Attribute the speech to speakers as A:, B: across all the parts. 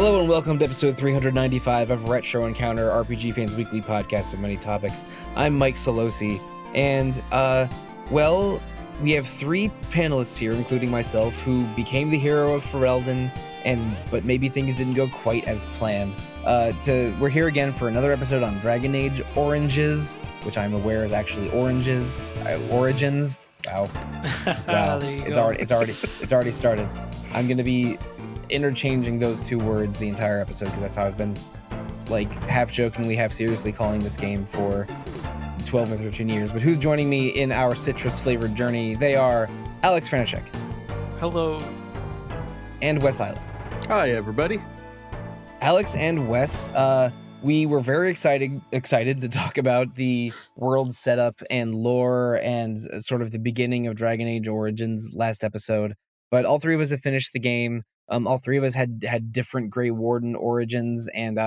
A: Hello and welcome to episode 395 of Retro Encounter, RPG Fans Weekly podcast of many topics. I'm Mike Sollosi, and, we have three panelists here, including myself, who became the hero of Ferelden, but maybe things didn't go quite as planned. We're here again for another episode on Dragon Age Oranges, which I'm aware is actually Origins. Wow. It's already started. I'm going to be interchanging those two words the entire episode because that's how I've been half jokingly, half seriously calling this game for 12 or 13 years. But who's joining me in our citrus flavored journey? They are Aleks Franiczek.
B: Hello.
A: And Wes Island.
C: Hi, everybody.
A: Aleks and Wes, we were very excited to talk about the world setup and lore and sort of the beginning of Dragon Age Origins last episode. But all three of us have finished the game. All three of us had different Grey Warden origins and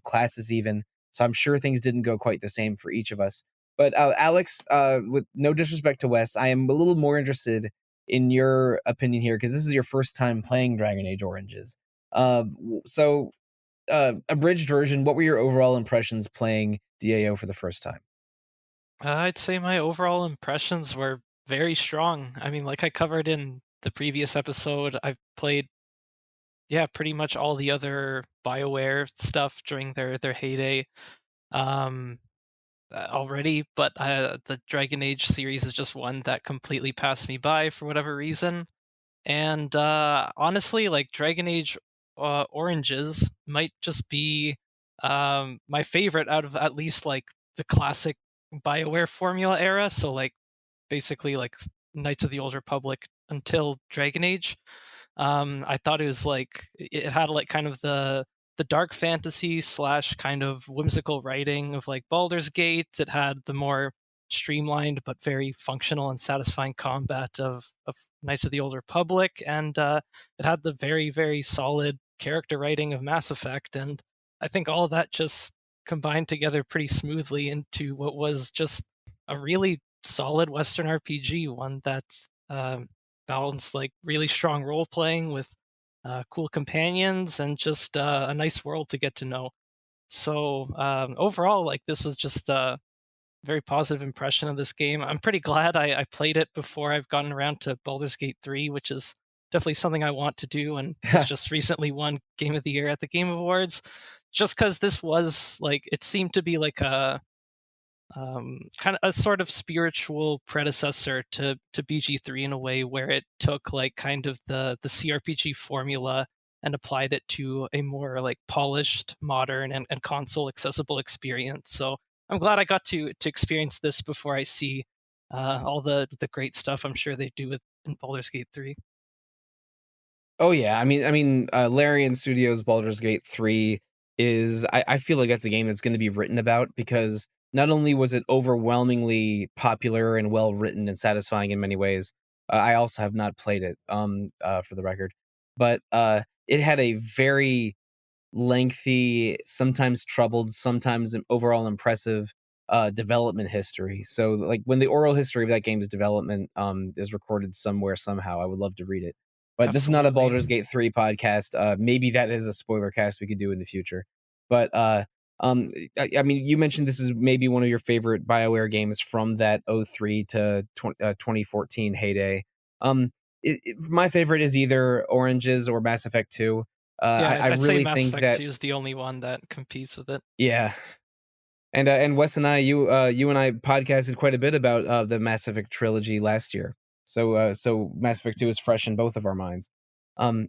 A: classes even. So I'm sure things didn't go quite the same for each of us. But Aleks, with no disrespect to Wes, I am a little more interested in your opinion here because this is your first time playing Dragon Age Oranges. So abridged version, what were your overall impressions playing DAO for the first time?
B: I'd say my overall impressions were very strong. I mean, like I covered in the previous episode, I've played, pretty much all the other BioWare stuff during their heyday already, but the Dragon Age series is just one that completely passed me by for whatever reason. And honestly, Dragon Age Oranges might just be my favorite out of at least the classic BioWare formula era. So basically Knights of the Old Republic until Dragon Age. I thought it was it had kind of the dark fantasy / kind of whimsical writing of Baldur's Gate. It had the more streamlined but very functional and satisfying combat of Knights of the Old Republic, and it had the very, very solid character writing of Mass Effect, and I think all of that just combined together pretty smoothly into what was just a really solid Western RPG, one that's balanced really strong role playing with cool companions and just a nice world to get to know. So overall, this was just a very positive impression of this game. I'm pretty glad I played it before I've gotten around to Baldur's Gate 3, which is definitely something I want to do, and it's just recently won Game of the Year at the Game Awards, just because this was it seemed to be a kind of a sort of spiritual predecessor to BG3 in a way, where it took kind of the CRPG formula and applied it to a more polished, modern, and console accessible experience. So I'm glad I got to experience this before I see all the great stuff I'm sure they do in Baldur's Gate 3.
A: Oh yeah, I mean, Larian Studios' Baldur's Gate 3 is, I feel like that's a game that's going to be written about because not only was it overwhelmingly popular and well written and satisfying in many ways, I also have not played it, for the record, but it had a very lengthy, sometimes troubled, sometimes overall impressive development history. So when the oral history of that game's development is recorded somewhere somehow, I would love to read it. But This is not a Baldur's Gate 3 podcast. Maybe that is a spoiler cast we could do in the future. But I mean, you mentioned this is maybe one of your favorite BioWare games from that 03 to 2014 heyday. My favorite is either Oranges or Mass Effect 2.
B: I
A: really
B: say Mass
A: think
B: Effect
A: that
B: 2 is the only one that competes with it.
A: Yeah. And Wes and I, you and I podcasted quite a bit about the Mass Effect trilogy last year. So Mass Effect 2 is fresh in both of our minds. I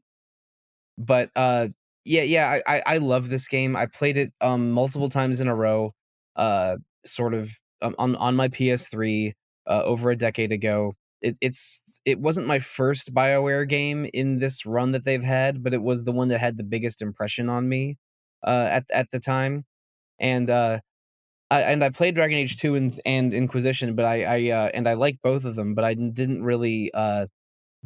A: love this game. I played it multiple times in a row, sort of on my PS3 over a decade ago. It wasn't my first BioWare game in this run that they've had, but it was the one that had the biggest impression on me at the time. And I played Dragon Age 2 and Inquisition, but I liked both of them, but I didn't really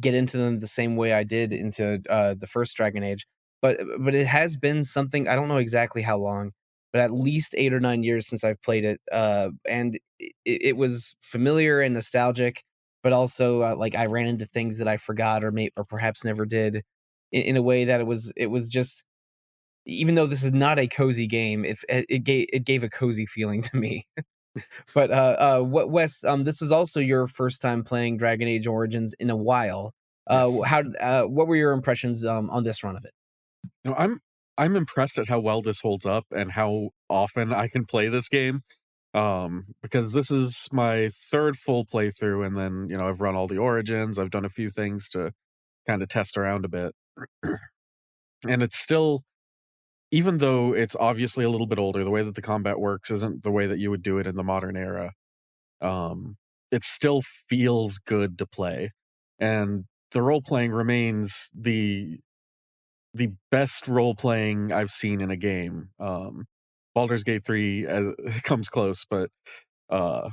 A: get into them the same way I did into the first Dragon Age. But it has been something, I don't know exactly how long, but at least 8 or 9 years since I've played it. And it was familiar and nostalgic, but also I ran into things that I forgot or perhaps never did in a way that it was just even though this is not a cozy game, it gave a cozy feeling to me. But what Wes? This was also your first time playing Dragon Age Origins in a while.
C: Yes.
A: What were your impressions on this run of it?
C: I'm impressed at how well this holds up and how often I can play this game. Because this is my third full playthrough, and then I've run all the Origins. I've done a few things to kind of test around a bit, and it's still, even though it's obviously a little bit older, the way that the combat works isn't the way that you would do it in the modern era. It still feels good to play, and the role playing remains the best role playing I've seen in a game. Baldur's Gate 3 comes close, but uh,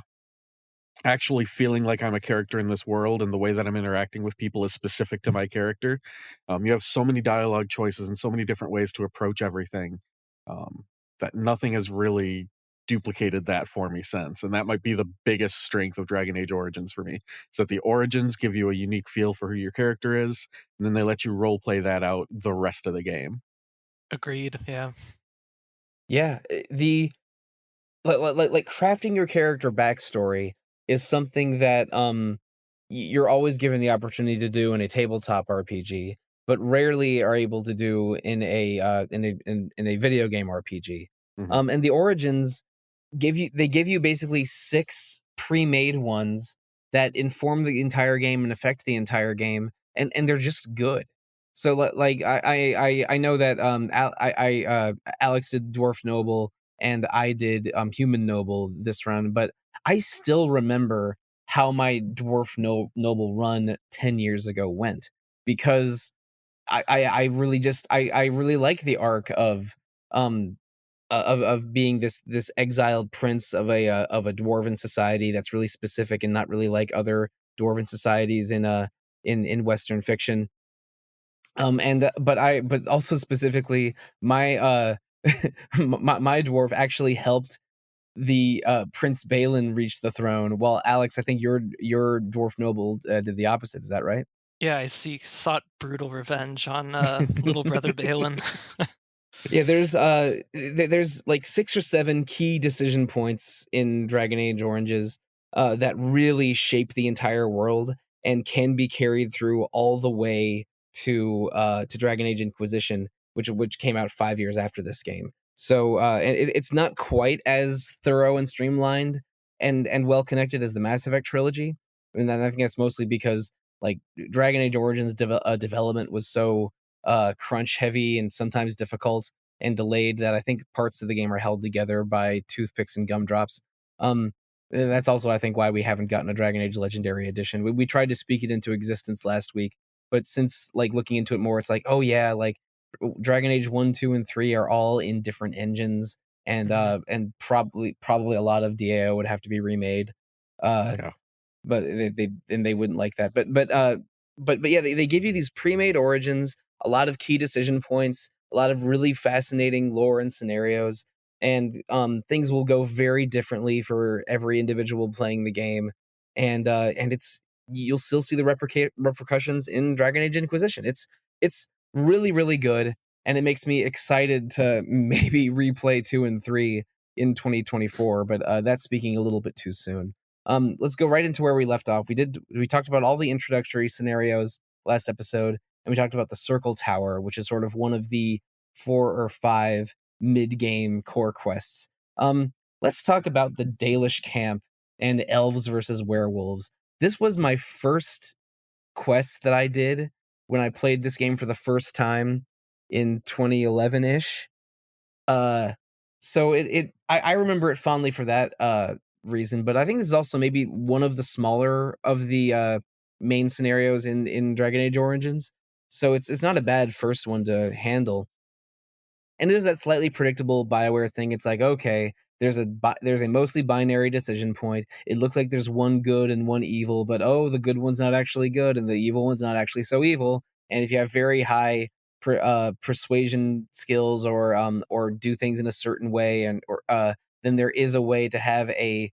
C: actually feeling like I'm a character in this world and the way that I'm interacting with people is specific to my character. You have so many dialogue choices and so many different ways to approach everything, that nothing has really duplicated that for me since. And that might be the biggest strength of Dragon Age Origins for me, is that the Origins give you a unique feel for who your character is, and then they let you role play that out the rest of the game.
B: Agreed. Yeah.
A: Yeah, the like crafting your character backstory is something that you're always given the opportunity to do in a tabletop RPG, but rarely are able to do in a video game RPG.
C: Mhm.
A: And the Origins give you basically 6 pre-made ones that inform the entire game and affect the entire game, and they're just good. So like I know that Aleks did Dwarf Noble and I did Human Noble this run, but I still remember how my Noble run 10 years ago went, because I really just I really like the arc um of being this exiled prince of a dwarven society that's really specific and not really like other dwarven societies in Western fiction. But also specifically my my dwarf actually helped the Prince Balin reach the throne, while Aleks, I think your dwarf noble did the opposite. Is that right?
B: Yeah, I see. Sought brutal revenge on little brother Balin.
A: Yeah, there's like 6 or 7 key decision points in Dragon Age Oranges that really shape the entire world and can be carried through all the way to Dragon Age Inquisition, which came out 5 years after this game. So it's not quite as thorough and streamlined and well connected as the Mass Effect trilogy. And I think that's mostly because like Dragon Age Origins development was so crunch heavy and sometimes difficult and delayed that I think parts of the game are held together by toothpicks and gumdrops. That's also, I think, why we haven't gotten a Dragon Age Legendary Edition. We tried to speak it into existence last week, but since like looking into it more, it's like, oh yeah, like Dragon Age 1, 2, and 3 are all in different engines, and probably a lot of DAO would have to be remade.
C: Yeah.
A: But they wouldn't like that. But yeah, they give you these pre-made origins, a lot of key decision points, a lot of really fascinating lore and scenarios, and things will go very differently for every individual playing the game, and it's you'll still see the repercussions in Dragon Age Inquisition. It's really good, and it makes me excited to maybe replay 2 and 3 in 2024. But that's speaking a little bit too soon. Let's go right into where we left off. We talked about all the introductory scenarios last episode, and we talked about the Circle Tower, which is sort of one of the 4 or 5 mid-game core quests. Let's talk about the Dalish camp and elves versus werewolves. This was my first quest that I did when I played this game for the first time in 2011-ish. So I remember it fondly for that reason, but I think this is also maybe one of the smaller of the main scenarios in Dragon Age Origins. So it's not a bad first one to handle. And it is that slightly predictable BioWare thing. It's like, okay, there's a mostly binary decision point. It looks like there's one good and one evil, but oh, the good one's not actually good and the evil one's not actually so evil. And if you have very high persuasion skills or do things in a certain way, then there is a way to have a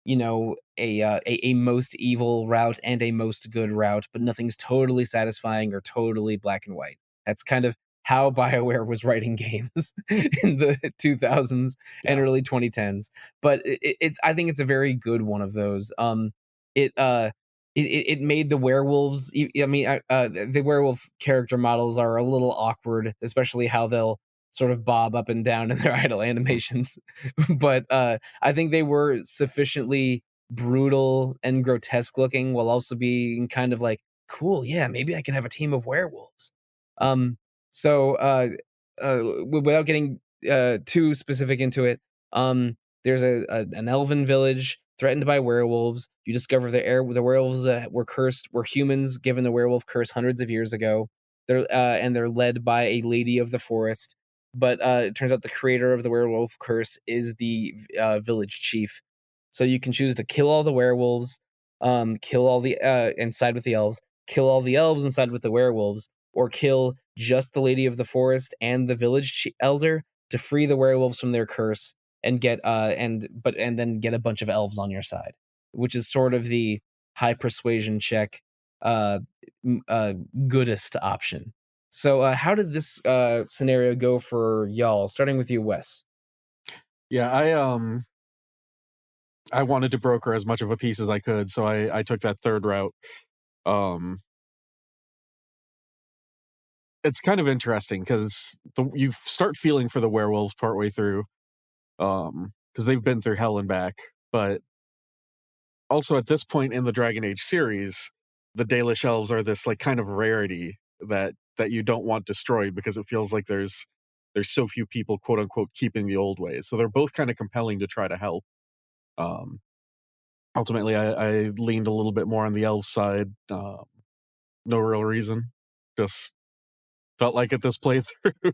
A: a most evil route and a most good route, but nothing's totally satisfying or totally black and white. That's kind of how BioWare was writing games in the 2000s and early 2010s. But it's I think it's a very good one of those. It it made the werewolves. I mean, the werewolf character models are a little awkward, especially how they'll sort of bob up and down in their idle animations. But I think they were sufficiently brutal and grotesque looking while also being kind of like, cool, yeah, maybe I can have a team of werewolves. So without getting too specific into it, there's an elven village threatened by werewolves. You discover the werewolves were cursed, were humans given the werewolf curse hundreds of years ago. They're led by a lady of the forest. But it turns out the creator of the werewolf curse is the village chief. So you can choose to kill all the werewolves, kill all the and side with the elves, kill all the elves and side with the werewolves, or kill just the lady of the forest and the village elder to free the werewolves from their curse and get and then get a bunch of elves on your side, which is sort of the high persuasion check goodest option. So how did this scenario go for y'all? Starting with you, Wes.
C: Yeah, I wanted to broker as much of a piece as I could, so I took that third route. It's kind of interesting because you start feeling for the werewolves partway through, because they've been through hell and back. But also at this point in the Dragon Age series, the Dalish elves are this like kind of rarity that you don't want destroyed because it feels like there's so few people, quote unquote, keeping the old ways. So they're both kind of compelling to try to help. Ultimately, I leaned a little bit more on the elf side. No real reason, just felt like it this playthrough.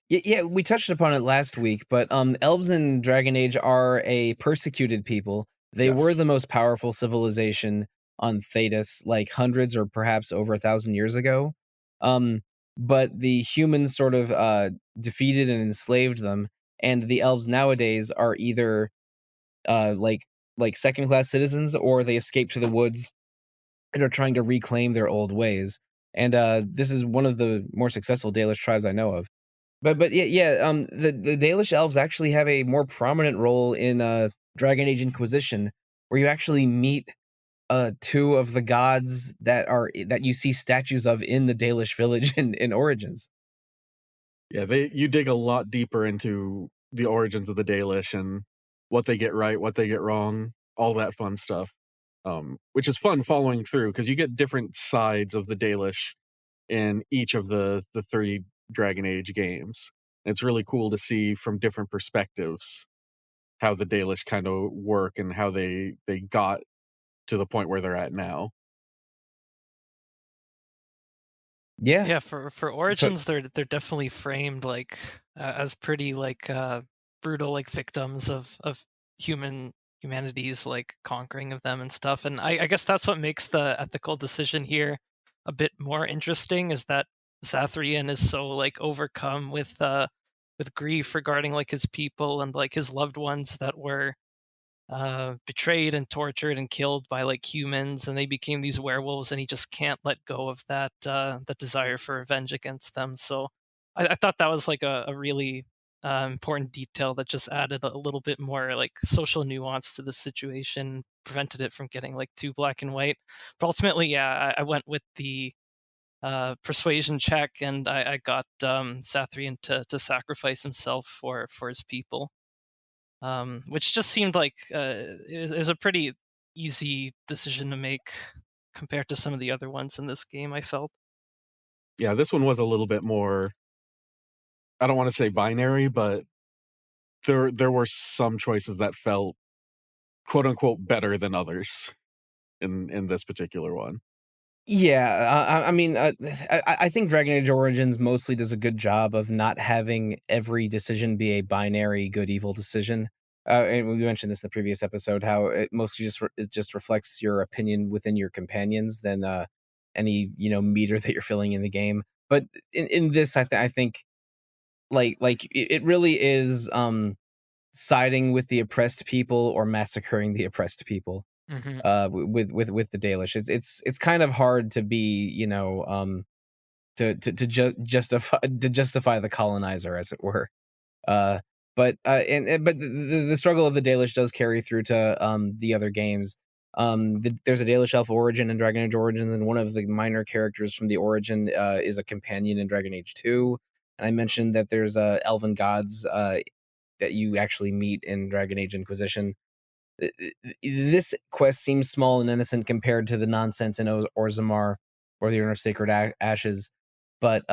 A: Yeah, we touched upon it last week, but elves in Dragon Age are a persecuted people. They were
C: Yes.
A: the most powerful civilization on Thedas, like hundreds or perhaps over 1,000 years ago. But the humans sort of defeated and enslaved them, and the elves nowadays are either like second class citizens or they escape to the woods and are trying to reclaim their old ways. And this is one of the more successful Dalish tribes I know of. But yeah, the Dalish elves actually have a more prominent role in Dragon Age Inquisition, where you actually meet two of the gods that you see statues of in the Dalish village in Origins.
C: Yeah, you dig a lot deeper into the origins of the Dalish and what they get right, what they get wrong, all that fun stuff. Which is fun following through because you get different sides of the Dalish in each of the 3 Dragon Age games. It's really cool to see from different perspectives how the Dalish kind of work and how they got to the point where they're at now.
A: Yeah,
B: For Origins, they're definitely framed like as pretty like brutal like victims of humanity's like conquering of them and stuff. And I guess that's what makes the ethical decision here a bit more interesting, is that Zathrian is so like overcome with grief regarding like his people and like his loved ones that were betrayed and tortured and killed by like humans, and they became these werewolves, and he just can't let go of that desire for revenge against them. So I thought that was like a really important detail that just added a little bit more like social nuance to the situation, prevented it from getting like too black and white. But ultimately, yeah, I went with the persuasion check, and I got Sathrian to sacrifice himself for his people, which just seemed like it was a pretty easy decision to make compared to some of the other ones in this game, I felt.
C: Yeah, this one was a little bit more, I don't want to say binary, but there were some choices that felt quote unquote better than others in this particular one.
A: Yeah, I mean, I think Dragon Age Origins mostly does a good job of not having every decision be a binary good evil decision. And we mentioned this in the previous episode, how it mostly it just reflects your opinion within your companions than any meter that you're filling in the game. But in this, I think like it really is siding with the oppressed people or massacring the oppressed people
B: Hmm.
A: with the Dalish. It's kind of hard to be justify the colonizer, as it were. But the struggle of the Dalish does carry through to the other games. There's a Dalish Elf origin in Dragon Age Origins, and one of the minor characters from the origin is a companion in Dragon Age 2. And I mentioned that there's elven gods that you actually meet in Dragon Age Inquisition. This quest seems small and innocent compared to the nonsense in Orzammar or the Urn of Sacred Ashes, but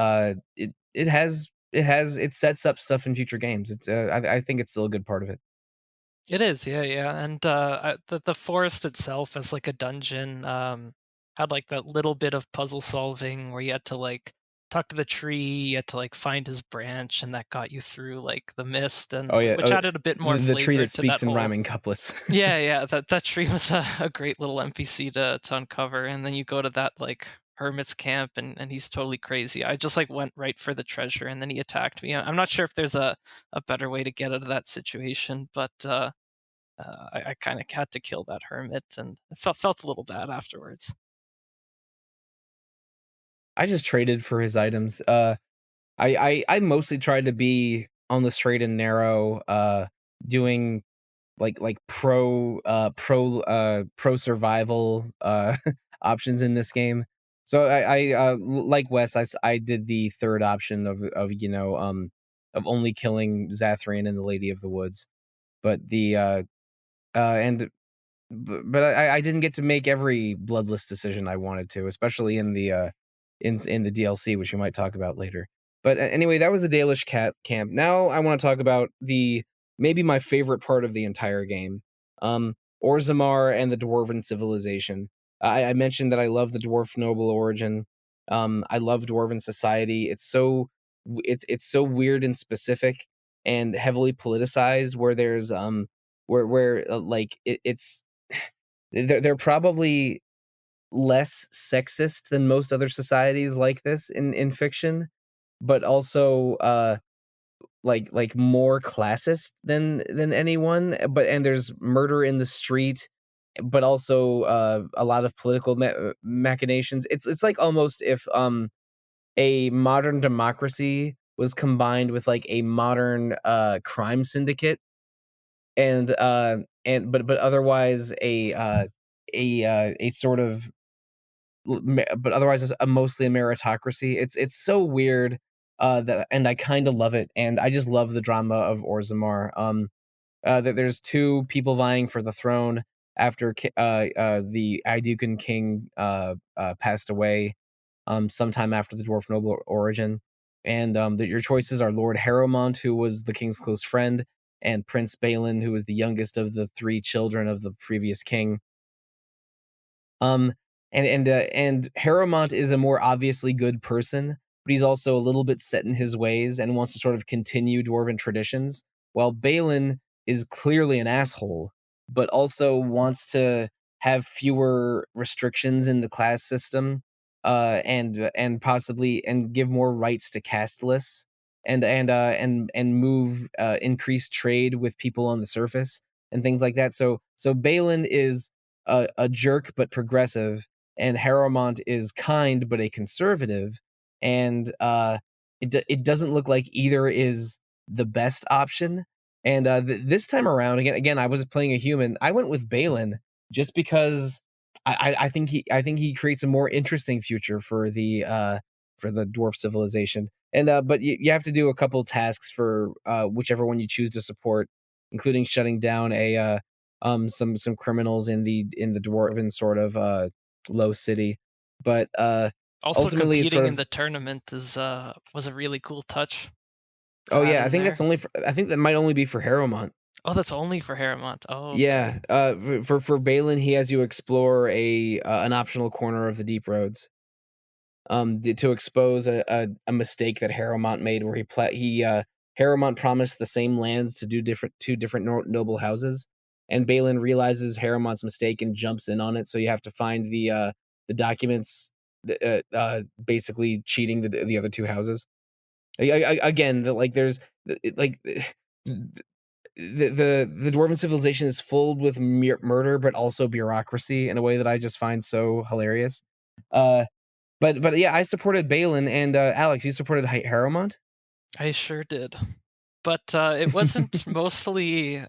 A: it sets up stuff in future games. It's I think it's still a good part of it.
B: It is, yeah, and the forest itself as like a dungeon had like that little bit of puzzle solving where you had to like talk to the tree, you had to like find his branch, and that got you through like the mist, and
A: Oh yeah,
B: which added a bit more
A: the tree
B: flavor
A: that
B: to that
A: speaks in
B: whole.
A: rhyming couplets.
B: Yeah, that tree was a great little NPC to uncover, and then you go to that like hermit's camp, and he's totally crazy. I just like went right for the treasure, and then he attacked me. I'm not sure if there's a better way to get out of that situation, but I kind of had to kill that hermit, and it felt a little bad afterwards.
A: I just traded for his items. I mostly tried to be on the straight and narrow, doing like pro survival options in this game. So like Wes, I did the third option of only killing Zathrian and the Lady of the Woods, but and but I didn't get to make every bloodless decision I wanted to, especially in the in the DLC, which we might talk about later. But anyway, that was the Dalish camp. Now I want to talk about the maybe my favorite part of the entire game, Orzammar and the Dwarven civilization. I mentioned that I love the dwarf noble origin. I love Dwarven society. It's so weird and specific and heavily politicized. Where there's where like it's they're probably less sexist than most other societies like this in fiction, but also like more classist than anyone. And there's murder in the street, but also a lot of political machinations. It's like almost if a modern democracy was combined with like a modern crime syndicate, but otherwise a sort of but otherwise it's mostly a meritocracy. It's so weird, that, and I kind of love it, and I just love the drama of Orzammar. That there's two people vying for the throne after the Idukan king passed away, sometime after the dwarf noble origin, and that your choices are Lord Harrowmont, who was the king's close friend, and Prince Balin, who was the youngest of the three children of the previous king. Um, and Harrowmont is a more obviously good person, but he's also a little bit set in his ways and wants to sort of continue dwarven traditions, while Balin is clearly an asshole, but also wants to have fewer restrictions in the class system, and possibly and give more rights to caste lists, and move increase trade with people on the surface and things like that. So Balin is a jerk but progressive, and Harrowmont is kind but a conservative, and it doesn't look like either is the best option. And this time around, again, I was playing a human. I went with Balin just because I think he creates a more interesting future for the dwarf civilization. And but you have to do a couple tasks for whichever one you choose to support, including shutting down some criminals in the dwarven sort of low city. But
B: Also,
A: ultimately it's
B: competing
A: sort
B: in
A: of
B: the tournament was a really cool touch to
A: oh
B: add
A: yeah, I
B: in
A: think
B: there.
A: I think that might only be for Harrowmont.
B: Oh, that's only for Harrowmont. Oh, okay.
A: Yeah, for Balin, he has you explore an optional corner of the Deep Roads, to expose a mistake that Harrowmont made, where Harrowmont promised the same lands to two different noble houses, and Balin realizes Harrowmont's mistake and jumps in on it. So you have to find the documents, basically cheating the other two houses. Again, like there's like the dwarven civilization is filled with murder, but also bureaucracy in a way that I just find so hilarious. But yeah, I supported Balin, and Aleks, you supported Harrowmont?
B: I sure did. But it wasn't mostly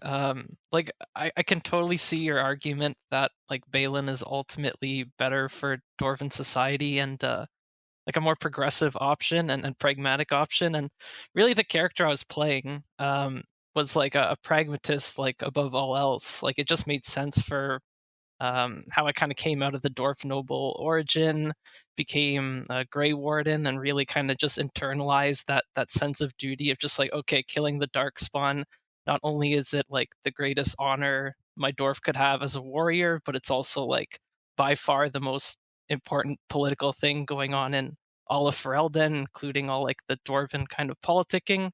B: like I can totally see your argument that like Balin is ultimately better for Dwarven society and like a more progressive option and pragmatic option. And really the character I was playing was like a pragmatist like above all else. Like it just made sense for how I kind of came out of the Dwarf Noble origin, became a Grey Warden, and really kind of just internalized that sense of duty of just like, okay, killing the Darkspawn. Not only is it like the greatest honor my dwarf could have as a warrior, but it's also like by far the most important political thing going on in all of Ferelden, including all like the dwarven kind of politicking.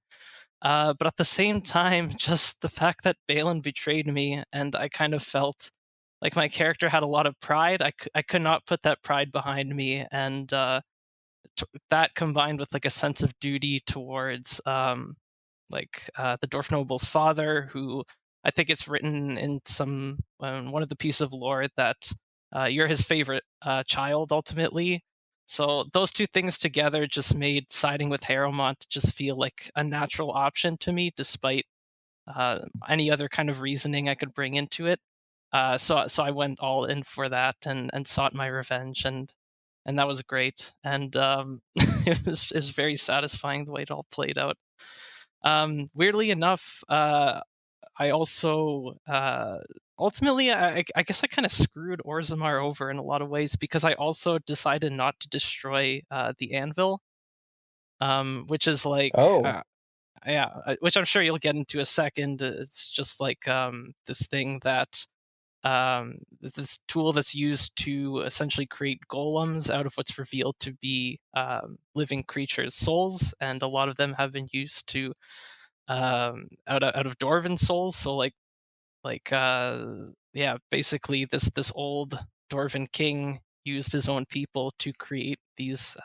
B: But at the same time, just the fact that Balin betrayed me, and I kind of felt like my character had a lot of pride. I could not put that pride behind me, and that combined with like a sense of duty towards the Dwarf Noble's father, who I think it's written in some one of the pieces of lore that you're his favorite child ultimately. So those two things together just made siding with Harrowmont just feel like a natural option to me, despite any other kind of reasoning I could bring into it. So I went all in for that and sought my revenge, and that was great. And it was very satisfying the way it all played out. Weirdly enough, I also ultimately I guess I kind of screwed Orzammar over in a lot of ways because I also decided not to destroy the anvil, which is like
A: Oh.
B: yeah, which I'm sure you'll get into a second. It's just like this thing that this tool that's used to essentially create golems out of what's revealed to be living creatures' souls, and a lot of them have been used to out of dwarven souls. So yeah, basically this old dwarven king used his own people to create these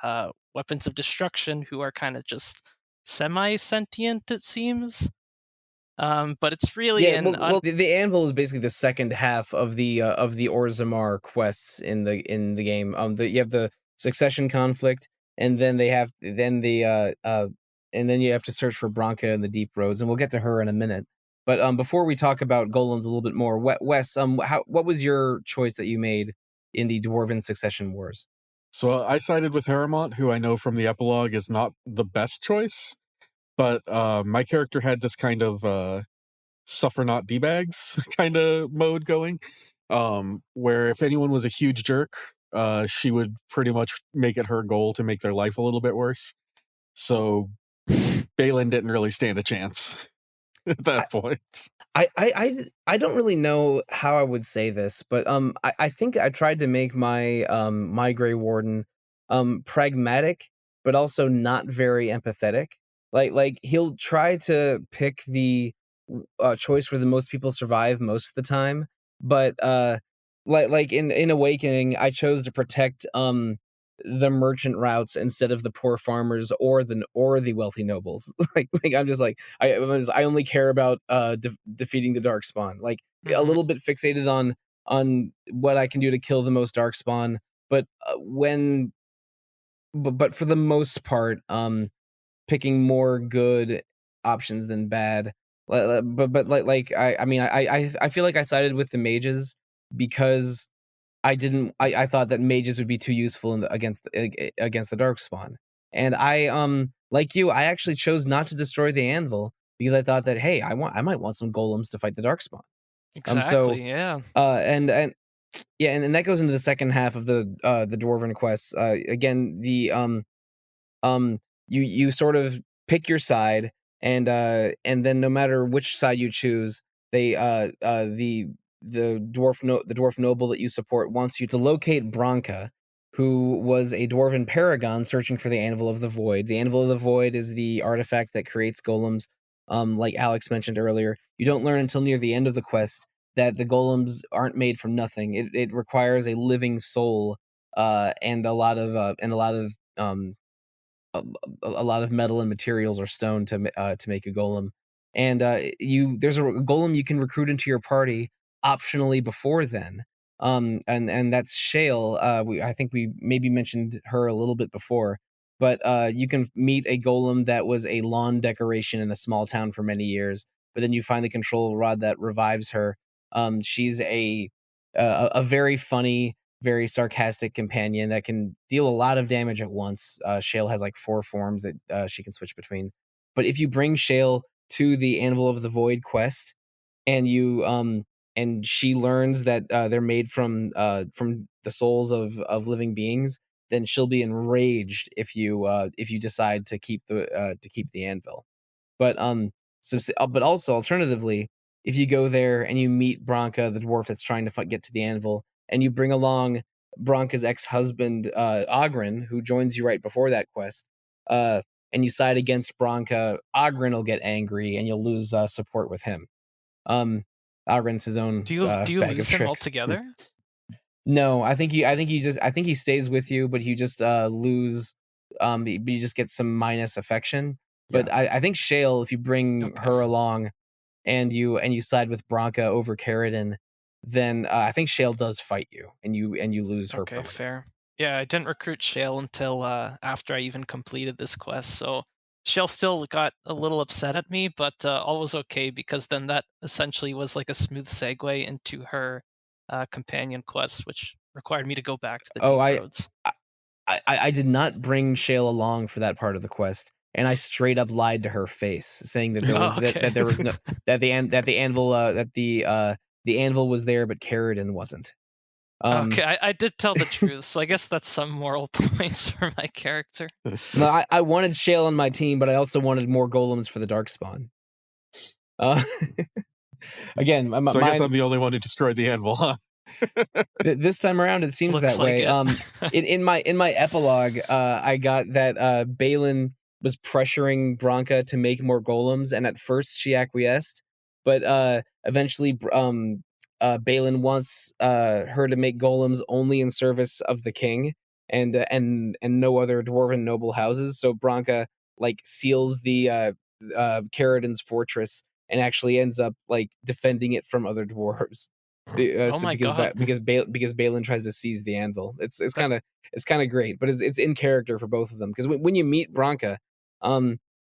B: weapons of destruction who are kind of just semi-sentient, it seems. But it's really
A: Yeah,
B: an
A: the anvil is basically the second half of the Orzammar quests in the game. You have the succession conflict, and then and then you have to search for Branka in the deep roads, and we'll get to her in a minute. But before we talk about golems a little bit more, Wes, what was your choice that you made in the Dwarven Succession Wars?
C: So I sided with Harrowmont, who I know from the epilogue is not the best choice, but my character had this kind of suffer not D-bags kind of mode going, where if anyone was a huge jerk, she would pretty much make it her goal to make their life a little bit worse. So Balin didn't really stand a chance at that point.
A: I don't really know how I would say this, but I think I tried to make my Grey Warden pragmatic, but also not very empathetic. Like he'll try to pick the choice where the most people survive most of the time, but like in Awakening, I chose to protect the merchant routes instead of the poor farmers or the wealthy nobles. like I'm just like I only care about defeating the Darkspawn. Like a
B: Mhm.
A: little bit fixated on what I can do to kill the most Darkspawn, but but for the most part, picking more good options than bad. But like I mean I feel like I sided with the mages because I thought that mages would be too useful against the Darkspawn. And like you, I actually chose not to destroy the anvil because I thought that, hey, I might want some golems to fight the Darkspawn. So
B: Exactly, yeah.
A: and yeah, and that goes into the second half of the dwarven quests. Again, um you sort of pick your side, and then no matter which side you choose, they the dwarf noble that you support wants you to locate Branka, who was a dwarven paragon searching for the Anvil of the Void. The Anvil of the Void is the artifact that creates golems. Like Aleks mentioned earlier, you don't learn until near the end of the quest that the golems aren't made from nothing. It requires a living soul, and a lot of a, a lot of metal and materials or stone to make a golem. And there's a golem you can recruit into your party optionally before then. and that's Shale. I think we maybe mentioned her a little bit before, but you can meet a golem that was a lawn decoration in a small town for many years, but then you find the control rod that revives her. She's a very funny, very sarcastic companion that can deal a lot of damage at once. Shale has like 4 forms that she can switch between. But if you bring Shale to the Anvil of the Void quest, and you and she learns that they're made from the souls of living beings, then she'll be enraged if you decide to keep the anvil. But but also alternatively, if you go there and you meet Branka, the dwarf that's trying to get to the anvil, and you bring along Branka's ex-husband Ogren, who joins you right before that quest, and you side against Branka, Ogren will get angry and you'll lose support with him. Ogren's his own
B: Do you
A: bag
B: lose
A: of
B: him
A: tricks.
B: altogether?
A: No, I think he stays with you, but you just lose. You just get some minus affection. But
C: Yeah.
A: I think Shale, if you bring her along, and you side with Branka over Ferelden, then I think Shale does fight you, and you lose her.
B: Okay, fair. Yeah, I didn't recruit Shale until after I even completed this quest, so Shale still got a little upset at me, but all was okay because then that essentially was like a smooth segue into her companion quest, which required me to go back to the
A: Oh,
B: deep roads.
A: I did not bring Shale along for that part of the quest, and I straight up lied to her face, saying that there was that there was no that the anvil the anvil was there, but Ferelden wasn't.
B: Okay, I did tell the truth, so I guess that's some moral points for my character.
A: No, I wanted Shale on my team, but I also wanted more golems for the Darkspawn. Again,
C: so I guess I'm the only one who destroyed the anvil, huh?
A: This time around, it seems
B: Looks
A: that way.
B: like
A: In my epilogue, I got that Balin was pressuring Branka to make more golems, and at first she acquiesced, but eventually, Balin wants her to make golems only in service of the king and no other dwarven noble houses. So Branka like seals the Ferelden's fortress and actually ends up like defending it from other dwarves.
B: Oh my god!
A: Because Balin tries to seize the anvil. It's kind of great, but it's in character for both of them. Because when you meet Branka,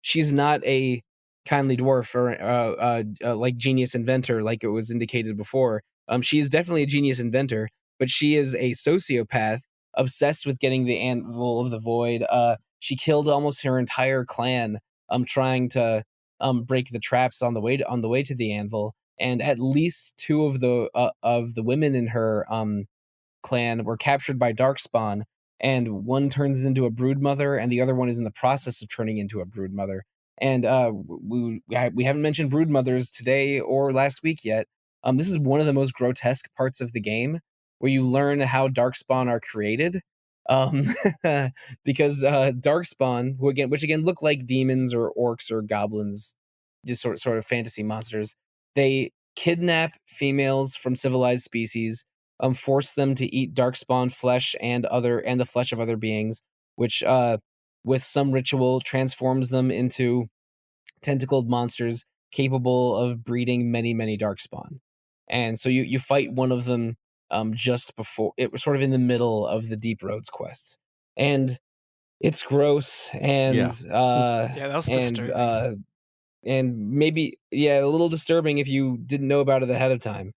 A: she's not a kindly dwarf or like genius inventor like it was indicated before. She is definitely a genius inventor, but she is a sociopath obsessed with getting the anvil of the void. She killed almost her entire clan trying to break the traps on the way to the anvil, and at least 2 of the women in her clan were captured by Darkspawn, and one turns into a broodmother, and the other one is in the process of turning into a broodmother. And we haven't mentioned broodmothers today or last week yet. This is one of the most grotesque parts of the game, where you learn how Darkspawn are created. Because Darkspawn, which again look like demons or orcs or goblins, just sort of fantasy monsters, they kidnap females from civilized species, force them to eat darkspawn flesh and the flesh of other beings, which with some ritual transforms them into tentacled monsters capable of breeding many darkspawn. And so you fight one of them just before it was sort of in the middle of the Deep Roads quests. And it's gross and
B: Yeah, that was disturbing.
A: And maybe a little disturbing if you didn't know about it ahead of time.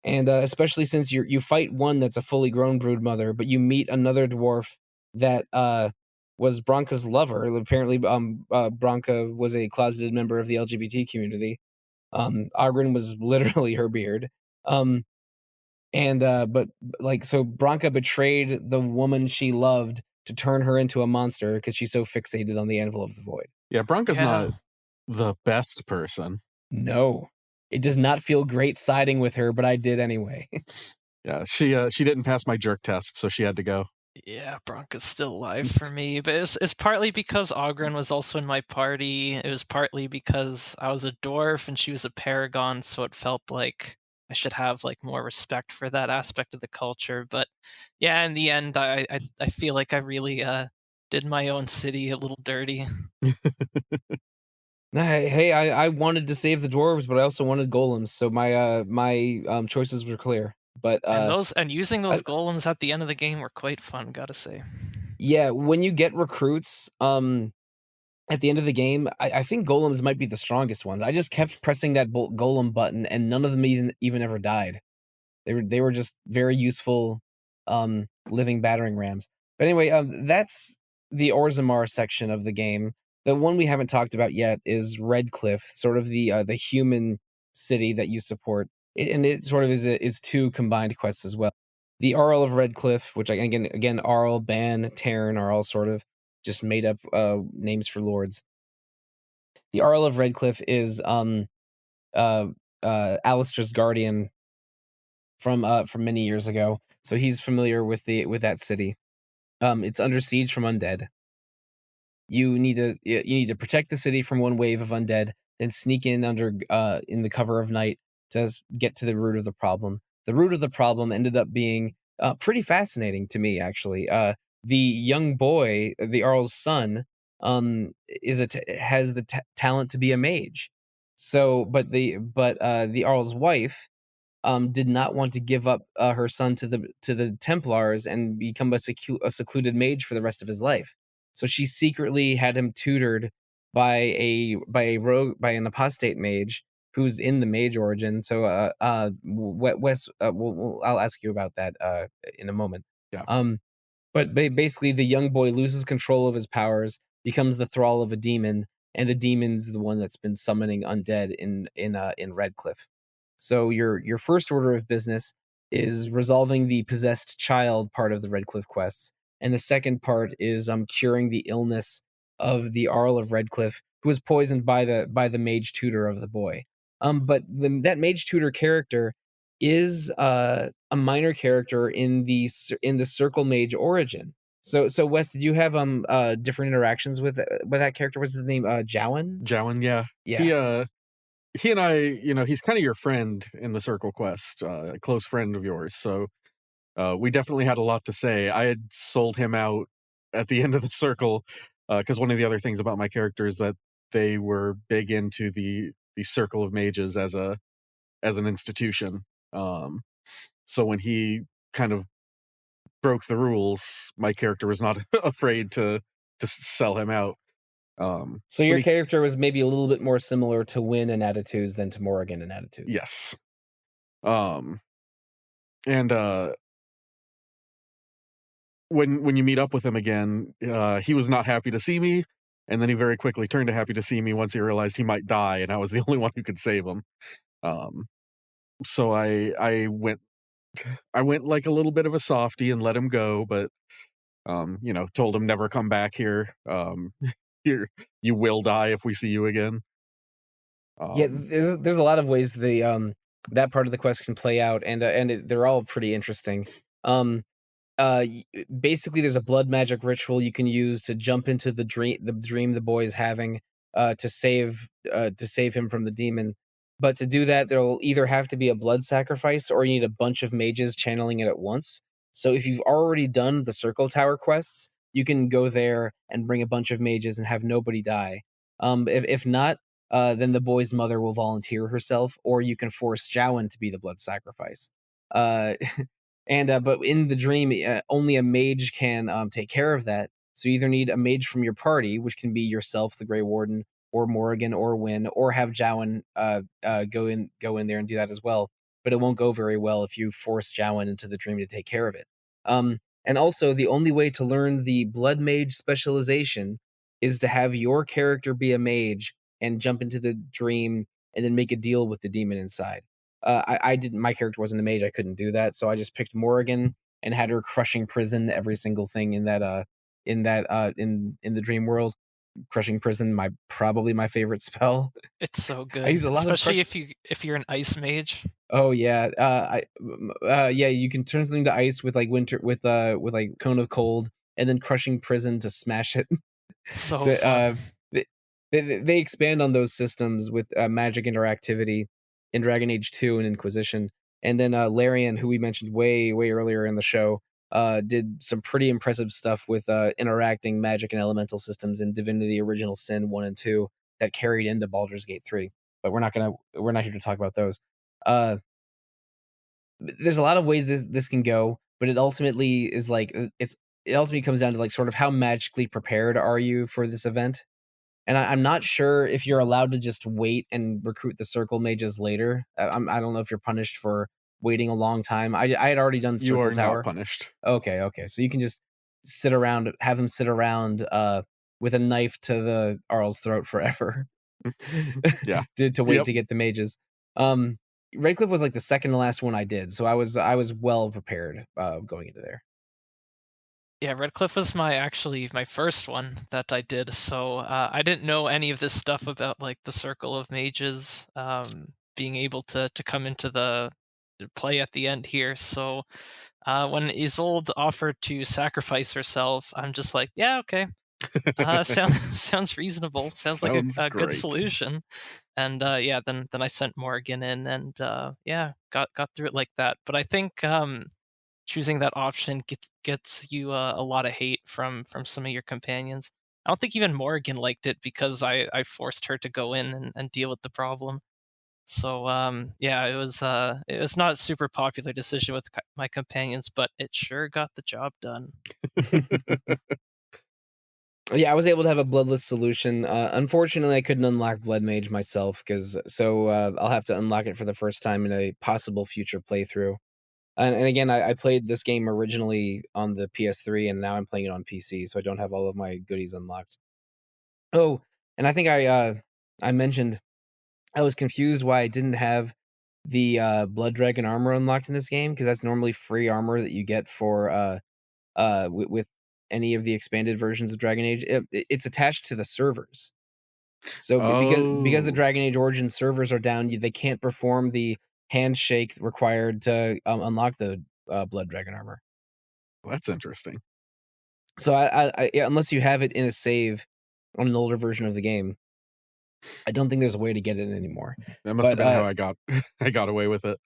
A: And especially since you fight one that's a fully grown broodmother, but you meet another dwarf that was Branka's lover. Apparently, Branka was a closeted member of the LGBT community. Ogren was literally her beard. But like, so Branka betrayed the woman she loved to turn her into a monster because she's so fixated on the Anvil of the Void.
C: Yeah, Branka's not the best person.
A: No, it does not feel great siding with her, but I did anyway.
C: Yeah, she didn't pass my jerk test, so she had to go.
B: Yeah, Branka's still alive for me, but it's partly because Ogren was also in my party. It was partly because I was a dwarf and she was a paragon, so it felt like I should have like more respect for that aspect of the culture. But yeah, in the end, I feel like I really did my own city a little dirty.
A: Hey, I wanted to save the dwarves, but I also wanted golems, so my choices were clear. But
B: and using those
A: I-
B: golems at the end of the game were quite fun, gotta say.
A: yeah, when you get recruits, at the end of the game, I think golems might be the strongest ones. I just kept pressing that golem button, and none of them even ever died. They were just very useful, living battering rams. But anyway, that's the Orzammar section of the game. The one we haven't talked about yet is Redcliffe, sort of the human city that you support, and it sort of is two combined quests as well. The Arl of Redcliffe, which again Arl, Ban, Tarn are all sort of just made up names for lords. The Arl of Redcliffe is Alistair's guardian from many years ago, so he's familiar with that city. It's under siege from undead. You need to protect the city from one wave of undead, then sneak in in the cover of night to get to the root of the problem. The root of the problem ended up being pretty fascinating to me, actually. The young boy, the Earl's son, has the talent to be a mage. So, but the Earl's wife did not want to give up her son to the Templars and become a secluded mage for the rest of his life. So she secretly had him tutored by an apostate mage who's in the mage origin. So Wes, I'll ask you about that in a moment.
C: Yeah.
A: But basically, the young boy loses control of his powers, becomes the thrall of a demon, and the demon's the one that's been summoning undead in Redcliffe. So your first order of business is resolving the possessed child part of the Redcliffe quests, and the second part is curing the illness of the Arl of Redcliffe, who was poisoned by the mage tutor of the boy. But that mage tutor character is a minor character in the Circle Mage origin. So Wes, did you have different interactions with that character? What's his name? Jowan?
C: Jowan, yeah.
A: Yeah.
C: He and I, he's kind of your friend in the Circle Quest, a close friend of yours. So we definitely had a lot to say. I had sold him out at the end of the Circle because one of the other things about my character is that they were big into the Circle of Mages as an institution. So when he kind of broke the rules, my character was not afraid to sell him out.
A: So your character was maybe a little bit more similar to Wynn and Attitudes than to Morrigan and Attitudes.
C: Yes. When you meet up with him again, he was not happy to see me, and then he very quickly turned to happy to see me once he realized he might die, and I was the only one who could save him. So I went like a little bit of a softie and let him go, but told him never come back here. Here you will die if we see you again.
A: Yeah, there's a lot of ways that part of the quest can play out, and they're all pretty interesting. Basically, there's a blood magic ritual you can use to jump into the dream the boy is having to save him from the demon. But to do that, there'll either have to be a blood sacrifice, or you need a bunch of mages channeling it at once. So if you've already done the Circle Tower quests, you can go there and bring a bunch of mages and have nobody die. If not, then the boy's mother will volunteer herself, or you can force Jowan to be the blood sacrifice. But in the dream, only a mage can take care of that. So you either need a mage from your party, which can be yourself, the Grey Warden, or Morrigan, or Wynn, or have Jowan go in there and do that as well. But it won't go very well if you force Jowan into the dream to take care of it. And also, the only way to learn the Blood Mage specialization is to have your character be a mage and jump into the dream and then make a deal with the demon inside. I didn't. My character wasn't a mage. I couldn't do that, so I just picked Morrigan and had her crushing prison every single thing in the dream world. Crushing prison, probably my favorite spell.
B: It's so good,
A: I use a lot
B: especially
A: of
B: if you're an ice mage.
A: Oh yeah, yeah, you can turn something to ice with like winter with like Cone of Cold, and then crushing prison to smash it.
B: So
A: So,
B: fun.
A: they expand on those systems with magic interactivity in Dragon Age 2 and Inquisition. And then Larian, who we mentioned way earlier in the show, did some pretty impressive stuff with interacting magic and elemental systems in Divinity Original Sin 1 and 2 that carried into Baldur's Gate 3. But we're not here to talk about those. there's a lot of ways this can go, but it ultimately is like it ultimately comes down to like sort of how magically prepared are you for this event. And I'm not sure if you're allowed to just wait and recruit the circle mages later. I don't know if you're punished for waiting a long time. I had already done
C: You
A: circle
C: are not
A: tower.
C: punished.
A: Okay. So you can just sit around, have him sit around with a knife to the Arl's throat forever.
C: Yeah.
A: to wait
C: Yep.
A: to get the mages. Redcliffe was like the second to last one I did, so I was well prepared going into there.
B: Yeah, Redcliffe was my first one that I did, so I didn't know any of this stuff about like the circle of mages being able to come into the play at the end here. So when Isolde offered to sacrifice herself, I'm just like, yeah, okay, sounds reasonable. Sounds like
C: Sounds
B: a good
C: great.
B: solution. And yeah, then I sent Morgan in, and yeah, got through it like that. But I think choosing that option gets you a lot of hate from some of your companions. I don't think even Morgan liked it because I forced her to go in and deal with the problem. So yeah, it was not a super popular decision with my companions, but it sure got the job done.
A: Yeah, I was able to have a bloodless solution. Unfortunately, I couldn't unlock Blood Mage myself, so I'll have to unlock it for the first time in a possible future playthrough. And again, I played this game originally on the PS3, and now I'm playing it on PC, so I don't have all of my goodies unlocked. Oh, and I think I mentioned I was confused why I didn't have the Blood Dragon armor unlocked in this game, because that's normally free armor that you get for with any of the expanded versions of Dragon Age. It's attached to the servers. So because the
C: Oh,
A: Dragon Age Origins servers are down, they can't perform the handshake required to unlock the Blood Dragon armor.
C: that's interesting.
A: So yeah, unless you have it in a save on an older version of the game, I don't think there's a way to get it anymore.
C: That must have
A: But
C: been how I got I got away with it.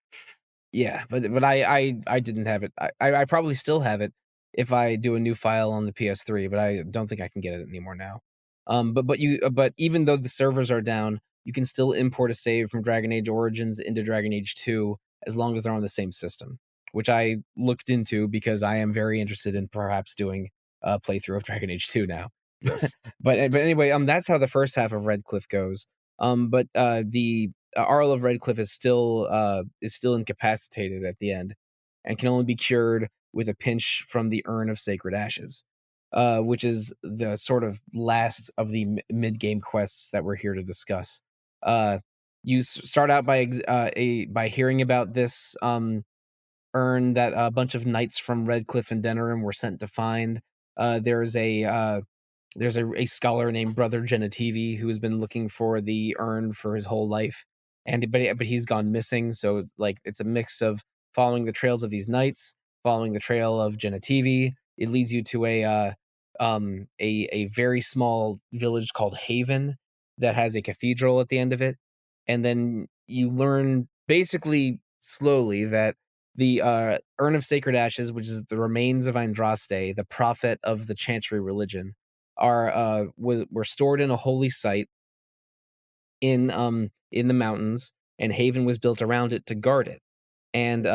A: yeah, but I didn't have it. I probably still have it if I do a new file on the PS3, but I don't think I can get it anymore now. But even though the servers are down, you can still import a save from Dragon Age Origins into Dragon Age 2 as long as they're on the same system, which I looked into because I am very interested in perhaps doing a playthrough of Dragon Age 2 now.
C: Yes.
A: But anyway, that's how the first half of Redcliffe goes. But the Arl of Redcliffe is still incapacitated at the end, and can only be cured with a pinch from the Urn of Sacred Ashes, which is the sort of last of the mid game quests that we're here to discuss. You start out by hearing about this urn that a bunch of knights from Redcliffe and Denerim were sent to find. There's a scholar named Brother Genetivi who has been looking for the urn for his whole life, but he's gone missing. So it's a mix of following the trails of these knights, following the trail of Genetivi. It leads you to a very small village called Haven that has a cathedral at the end of it, and then you learn basically slowly that the Urn of Sacred Ashes, which is the remains of Andraste, the prophet of the Chantry religion, were stored in a holy site in the mountains, and Haven was built around it to guard it. And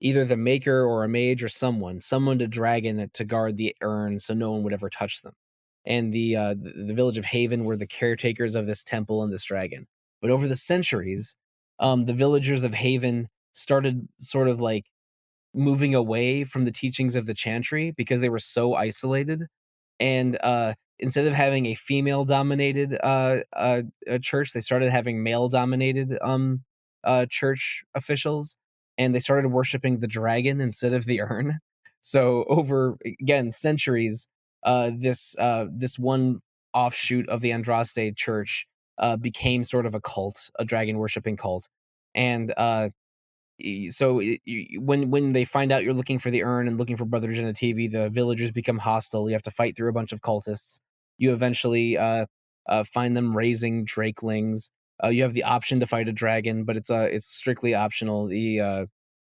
A: either the maker or a mage or someone summoned a dragon to guard the urn so no one would ever touch them. And the village of Haven were the caretakers of this temple and this dragon. But over the centuries, the villagers of Haven started sort of like moving away from the teachings of the Chantry because they were so isolated. And instead of having a female dominated church, they started having male dominated church officials, and they started worshiping the dragon instead of the urn. So over again centuries, this one offshoot of the Andraste church became sort of a cult, a dragon worshipping cult. And so when they find out you're looking for the urn and looking for Brother Genetivi, the villagers become hostile. You have to fight through a bunch of cultists. You eventually find them raising drakelings. You have the option to fight a dragon, but it's strictly optional.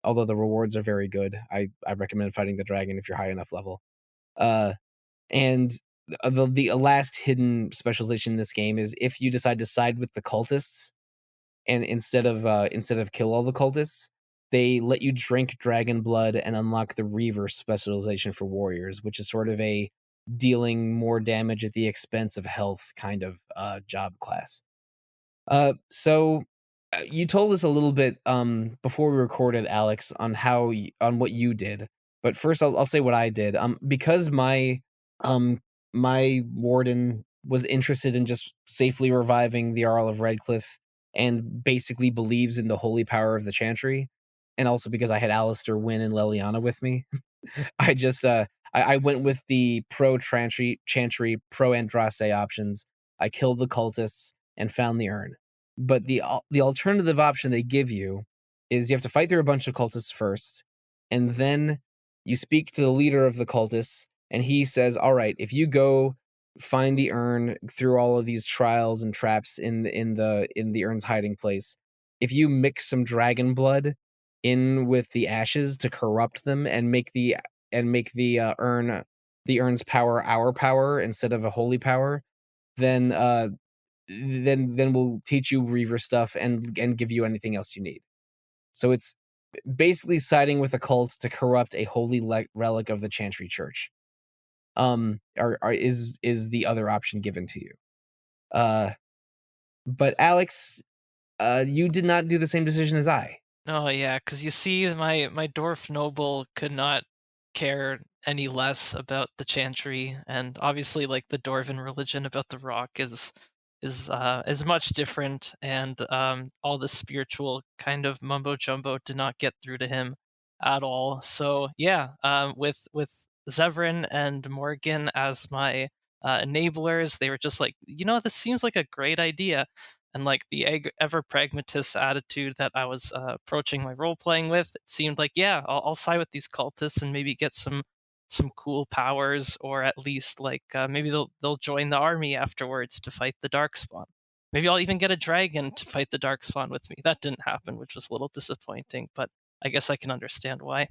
A: Although the rewards are very good, I recommend fighting the dragon if you're high enough level. And the last hidden specialization in this game is if you decide to side with the cultists, and instead of kill all the cultists, they let you drink dragon blood and unlock the Reaver specialization for warriors, which is sort of a dealing more damage at the expense of health kind of job class. So you told us a little bit before we recorded, Aleks, on on what you did. But first, I'll say what I did. Because um my warden was interested in just safely reviving the Jarl of Redcliffe and basically believes in the holy power of the Chantry, and also because I had Alistair, Wynn, and Leliana with me, I just I went with the pro Chantry, pro Andraste options. I killed the cultists and found the urn. But the alternative option they give you is you have to fight through a bunch of cultists first, and then you speak to the leader of the cultists, and he says, "All right, if you go find the urn through all of these trials and traps in the urn's hiding place, if you mix some dragon blood in with the ashes to corrupt them and make the urn's power our power instead of a holy power, then we'll teach you Reaver stuff and give you anything else you need." So it's basically siding with a cult to corrupt a holy relic of the Chantry Church. Is the other option given to you? But Aleks, you did not do the same decision as I.
B: Oh yeah, because you see, my dwarf noble could not care any less about the Chantry, and obviously, like the dwarven religion about the rock is much different, and all the spiritual kind of mumbo jumbo did not get through to him at all. So yeah, with Zevran and Morgan as my enablers, they were just like, this seems like a great idea. And like the ever pragmatist attitude that I was approaching my role playing with, it seemed like, yeah, I'll side with these cultists and maybe get some cool powers, or at least like maybe they'll join the army afterwards to fight the Darkspawn. Maybe I'll even get a dragon to fight the Darkspawn with me. That didn't happen, which was a little disappointing, but I guess I can understand why.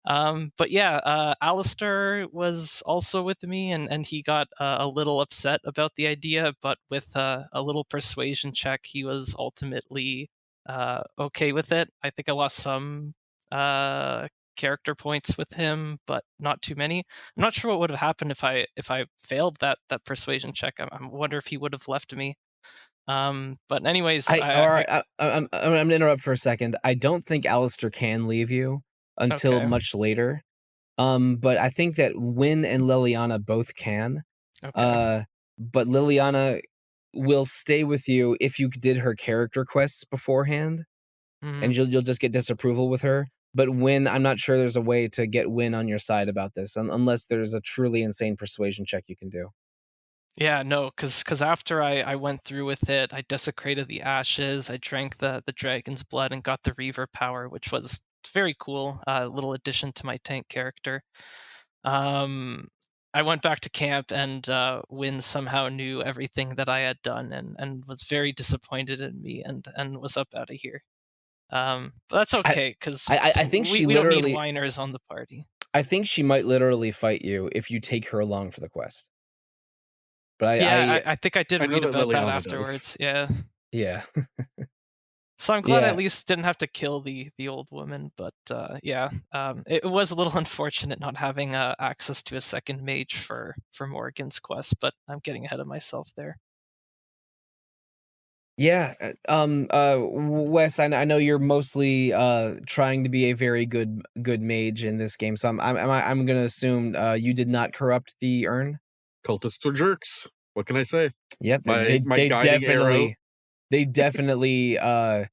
B: But yeah, Alistair was also with me, and he got a little upset about the idea, but with a little persuasion check, he was ultimately okay with it. I think I lost some character points with him, but not too many. I'm not sure what would have happened if I failed that persuasion check. I wonder if he would have left me. But anyways,
A: I'm gonna interrupt for a second. I don't think Alistair can leave you until
B: Okay.
A: much later. But I think that Wynn and Liliana both can.
B: Okay.
A: But Liliana will stay with you if you did her character quests beforehand,
B: Mhm.
A: and you'll just get disapproval with her. But Wynn, I'm not sure there's a way to get Wynn on your side about this, unless there's a truly insane persuasion check you can do.
B: Yeah, no, because after I went through with it, I desecrated the ashes, I drank the dragon's blood and got the Reaver power, which was very cool. Little addition to my tank character. Um, I went back to camp, and Wynn somehow knew everything that I had done, and was very disappointed in me, and was up out of here. But that's
A: I
B: okay, because
A: I think she
B: we don't need
A: literally.
B: whiners on the party.
A: I think she might literally fight you if you take her along for the quest. But
B: Yeah, I think I did
C: I know
B: read
C: that
B: about that
C: Liliana does.
B: afterwards. Yeah.
A: yeah.
B: So I'm glad I at
A: Yeah.
B: least didn't have to kill the old woman, but yeah, it was a little unfortunate not having access to a second mage for Morgan's quest, but I'm getting ahead of myself there.
A: Yeah, Wes, I know you're mostly trying to be a very good mage in this game, so I'm gonna assume you did not corrupt the urn.
C: Cultists were jerks. What can I say?
A: Yep,
C: My guiding arrow.
A: they definitely are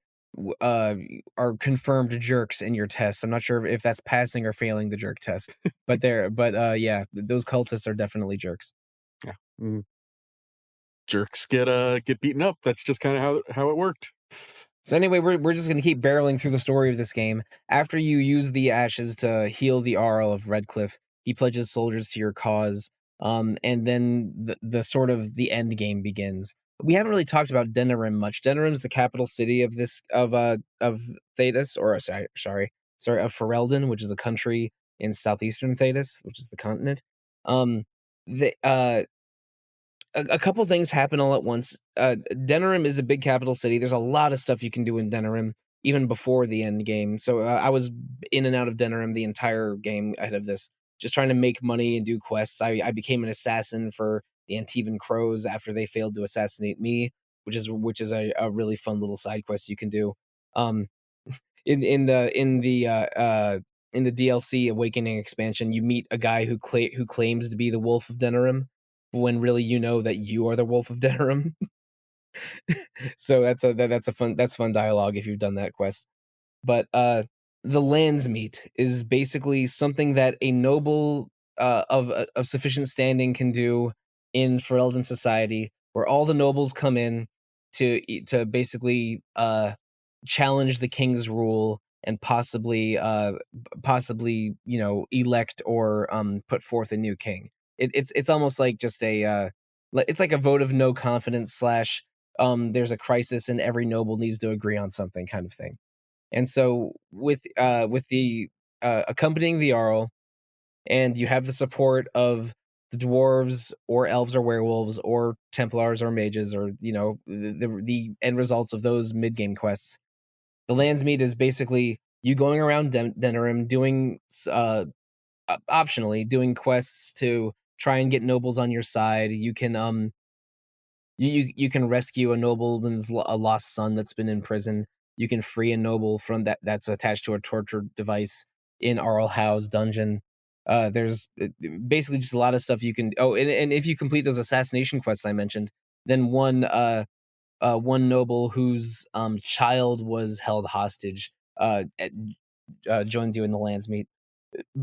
A: confirmed jerks in your test. I'm not sure if that's passing or failing the jerk test, but yeah, those cultists are definitely jerks.
C: Yeah. Jerks get beaten up. That's just kind of how it worked.
A: So anyway, we're just gonna keep barreling through the story of this game. After you use the ashes to heal the Jarl of Redcliffe, he pledges soldiers to your cause. And then the sort of the end game begins. We haven't really talked about Denerim much. Denerim's the capital city of Thedas, or of Ferelden, which is a country in southeastern Thedas, which is the continent. The a couple things happen all at once. Denerim is a big capital city. There's a lot of stuff you can do in Denerim. even before the end game. So I was in and out of Denerim the entire game ahead of this, just trying to make money and do quests. I became an assassin for the Antivan Crows after they failed to assassinate me, which is a really fun little side quest you can do. In the DLC Awakening expansion, you meet a guy who claims to be the Wolf of Denerim, when really you know that you are the Wolf of Denerim. So that's fun dialogue if you've done that quest. But the Landsmeet is basically something that a noble of sufficient standing can do in Ferelden society, where all the nobles come in to basically challenge the king's rule and possibly elect or put forth a new king. It's almost like just it's like a vote of no confidence slash there's a crisis and every noble needs to agree on something kind of thing. And so with the accompanying the Jarl, and you have the support of the dwarves or elves or werewolves or Templars or mages, or the end results of those mid game quests. The Landsmeet is basically you going around Denerim doing optionally doing quests to try and get nobles on your side. You can you can rescue a nobleman's a lost son that's been in prison. You can free a noble from that's attached to a torture device in Arl Howe's dungeon. There's basically just a lot of stuff you can. Oh, and if you complete those assassination quests I mentioned, then one noble whose child was held hostage joins you in the Landsmeet.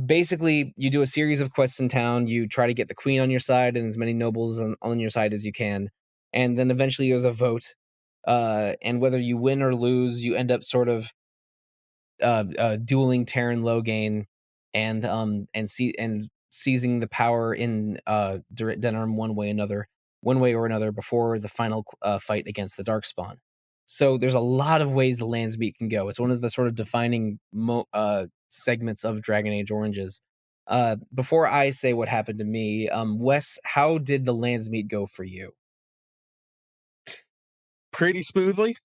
A: Basically, you do a series of quests in town. You try to get the queen on your side and as many nobles on your side as you can, and then eventually there's a vote. And whether you win or lose, you end up sort of dueling Terran Loghain and seizing the power in Denerim one way or another before the final fight against the Darkspawn. So there's a lot of ways the Landsmeet can go. It's one of the sort of defining segments of Dragon Age Oranges. Before I say what happened to me, Wes, how did the Landsmeet go for you?
C: Pretty smoothly.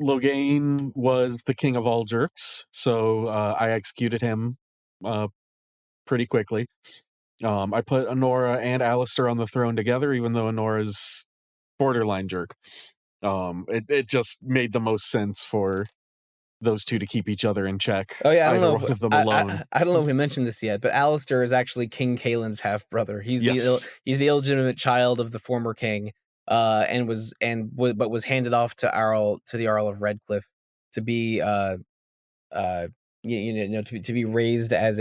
C: Loghain was the king of all jerks, so I executed him pretty quickly. I put Honora and Alistair on the throne together, even though Honora's borderline jerk. It just made the most sense for those two to keep each other in check.
A: Oh yeah, I don't
C: either
A: know
C: one
A: if
C: of them alone.
A: I don't know if we mentioned this yet, but Alistair is actually King Kaelin's half brother. He's
C: Yes.
A: he's the illegitimate child of the former king, but was handed off to the Earl of Redcliffe to be to be raised as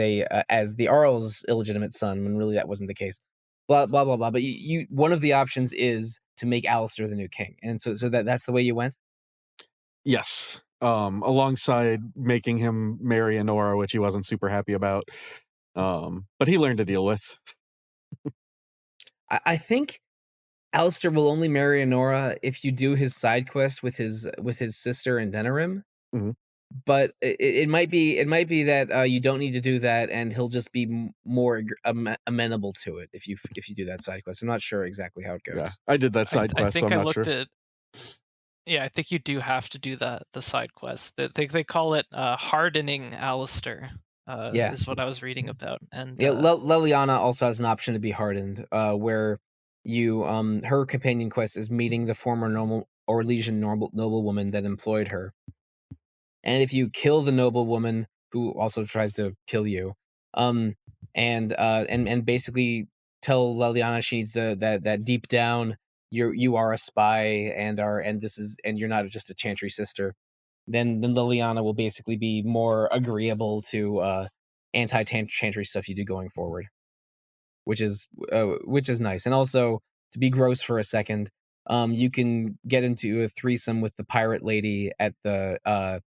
A: as the Earl's illegitimate son, when really that wasn't the case. Blah blah blah blah. But you one of the options is to make Alistair the new king, and so that's the way you went.
C: Yes. Alongside making him marry Honora, which he wasn't super happy about. But he learned to deal with.
A: I think Alistair will only marry Honora if you do his side quest with his sister in Denerim.
C: Mm-hmm.
A: But it might be that you don't need to do that, and he'll just be more amenable to it if you do that side quest. I'm not sure exactly how it goes.
C: Yeah, I did that side quest, so I'm not sure.
B: Yeah, I think you do have to do the side quest. They call it hardening Alistair. Is what I was reading about. And
A: yeah, Leliana also has an option to be hardened, where you her companion quest is meeting the former normal or Legion noblewoman that employed her. And if you kill the noblewoman who also tries to kill you, and basically tell Leliana she needs that deep down you are a spy and you're not just a Chantry sister, then Leliana will basically be more agreeable to anti-Chantry stuff you do going forward, which is nice. And also, to be gross for a second, you can get into a threesome with the pirate lady at the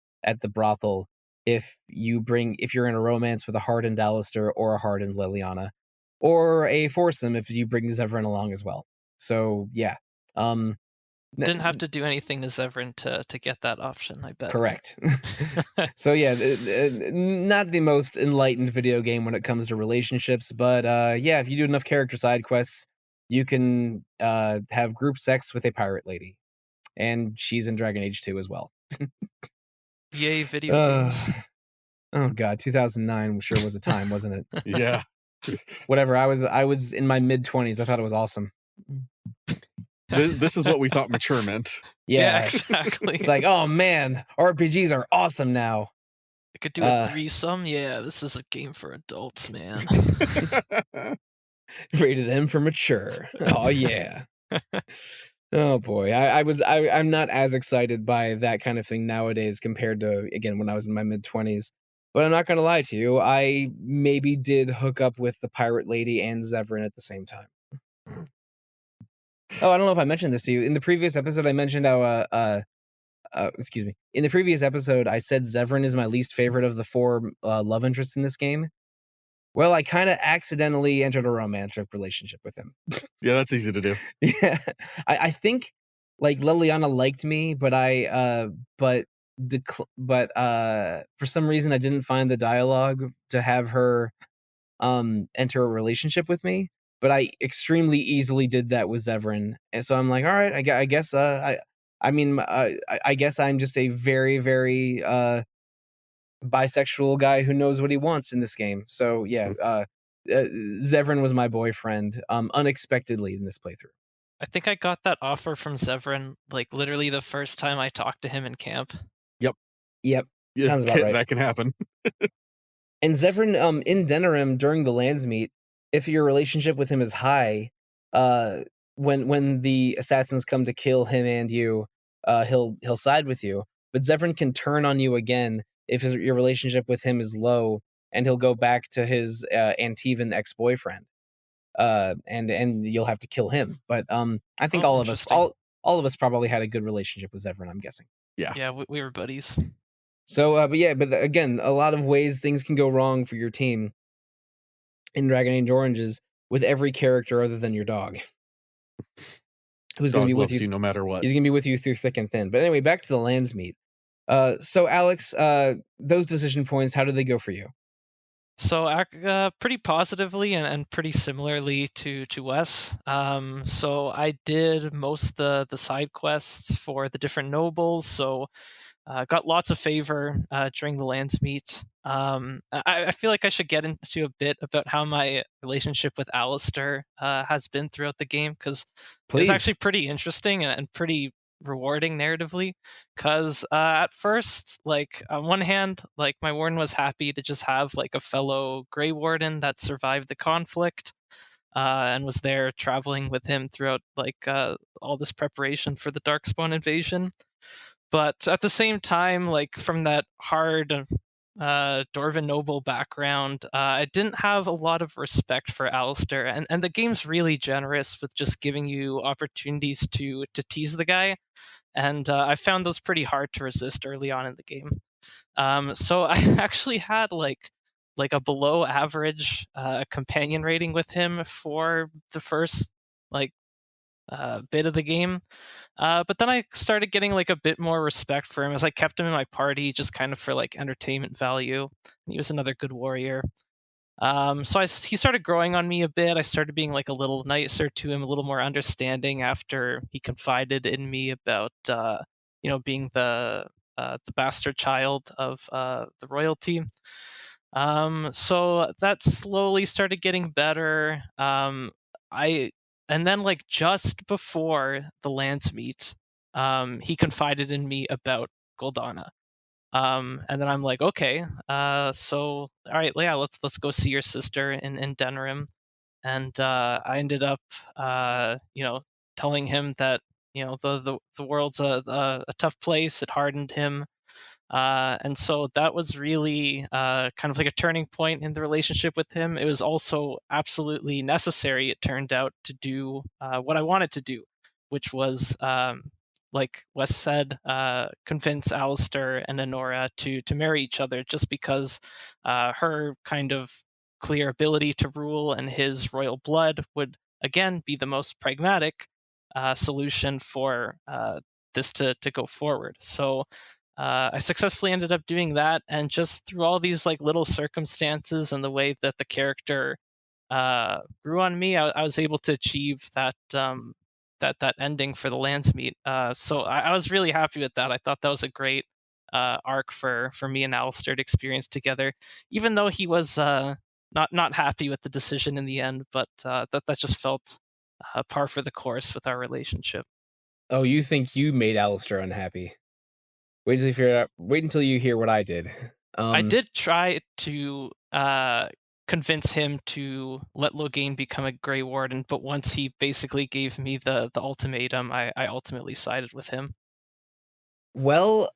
A: brothel if you're in a romance with a hardened Alistair or a hardened Leliana, or a foursome if you bring Zevran along as well. So yeah,
B: didn't have to do anything to Zevran to get that option, I bet.
A: Correct. So yeah, not the most enlightened video game when it comes to relationships, but yeah, if you do enough character side quests, you can have group sex with a pirate lady. and she's in Dragon Age 2 as well.
B: Yay, video games.
A: Oh god, 2009 sure was a time, wasn't it?
C: Yeah.
A: Whatever. I was in my mid-20s. I thought it was awesome.
C: This is what we thought mature meant.
B: Yeah, exactly.
A: It's like, oh man, RPGs are awesome now.
B: I could do a threesome. Yeah, this is a game for adults, man.
A: Rated M for mature. Oh yeah. Oh boy, I'm not as excited by that kind of thing nowadays compared to, again, when I was in my mid-20s. But I'm not gonna lie to you, I maybe did hook up with the pirate lady and Zevran at the same time. Oh, I don't know if I mentioned this to you. In the previous episode, I mentioned how excuse me. In the previous episode, I said Zevran is my least favorite of the 4 love interests in this game. Well, I kind of accidentally entered a romantic relationship with him.
C: Yeah, that's easy to do.
A: Yeah, I think like Liliana liked me, but for some reason I didn't find the dialogue to have her enter a relationship with me. But I extremely easily did that with Zevran, and so I'm like, all right, I guess I guess I'm just a very, very bisexual guy who knows what he wants in this game. So yeah, Zevran was my boyfriend unexpectedly in this playthrough.
B: I think I got that offer from Zevran like literally the first time I talked to him in camp.
A: Yep.
C: Yeah,
A: Sounds about right.
C: That can happen.
A: And Zevran, in Denerim during the lands meet, if your relationship with him is high, when the assassins come to kill him and you, he'll side with you. But Zevran can turn on you again if your relationship with him is low, and he'll go back to his Antivan ex-boyfriend, and you'll have to kill him. But I think all of us probably had a good relationship with Zevran, I'm guessing.
B: Yeah, we were buddies.
A: So, but again, a lot of ways things can go wrong for your team in Dragon Age Oranges with every character other than your dog. Who's going to be with you
C: no matter what.
A: He's going to be with you through thick and thin. But anyway, back to the lands meet. So Aleks, those decision points, how did they go for you?
B: So pretty positively and pretty similarly to Wes. So I did most of the side quests for the different nobles. So got lots of favor during the lands meet. I feel like I should get into a bit about how my relationship with Alistair has been throughout the game, because it's actually pretty interesting and pretty rewarding narratively. Because at first, like on one hand, like my warden was happy to just have like a fellow Grey Warden that survived the conflict. And was there traveling with him throughout like all this preparation for the Darkspawn invasion. But at the same time, like from that hard Dwarven noble background, I didn't have a lot of respect for Alistair, and the game's really generous with just giving you opportunities to tease the guy, and I found those pretty hard to resist early on in the game. So I actually had like a below average companion rating with him for the first like bit of the game. But then I started getting like a bit more respect for him as I kept him in my party just kind of for like entertainment value. And he was another good warrior. So he started growing on me a bit. I started being like a little nicer to him, a little more understanding after he confided in me about being the bastard child of the royalty. So that slowly started getting better. And then, like, just before the lands meet, he confided in me about Goldana. And then I'm like, okay, so all right, yeah, let's go see your sister in Denerim. And I ended up, telling him that the world's a tough place. It hardened him. And so that was really kind of like a turning point in the relationship with him. It was also absolutely necessary, it turned out, to do what I wanted to do, which was, like Wes said, convince Alistair and Honora to marry each other, just because her kind of clear ability to rule and his royal blood would, again, be the most pragmatic solution for this to go forward. So I successfully ended up doing that, and just through all these like little circumstances and the way that the character grew on me, I was able to achieve that that ending for the Landsmeet. So I was really happy with that. I thought that was a great arc for me and Alistair to experience together, even though he was not happy with the decision in the end. But that just felt par for the course with our relationship.
A: Oh, you think you made Alistair unhappy? Wait until you figure it out. Wait until you hear what I did.
B: I did try to convince him to let Loghain become a Grey Warden, but once he basically gave me the ultimatum, I ultimately sided with him.
A: Well,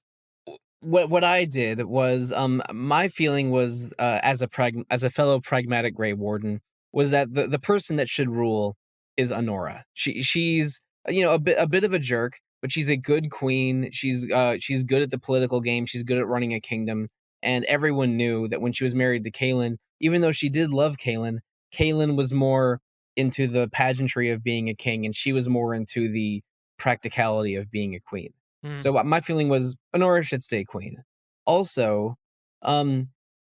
A: what I did was my feeling was as a fellow pragmatic Grey Warden was that the person that should rule is Honora. She's a bit of a jerk, but she's a good queen. She's good at the political game. She's good at running a kingdom, and everyone knew that when she was married to Kaelin, even though she did love Kaelin, Kaelin was more into the pageantry of being a king, and she was more into the practicality of being a queen.
B: Hmm.
A: So my feeling was Honora should stay queen. Also, um,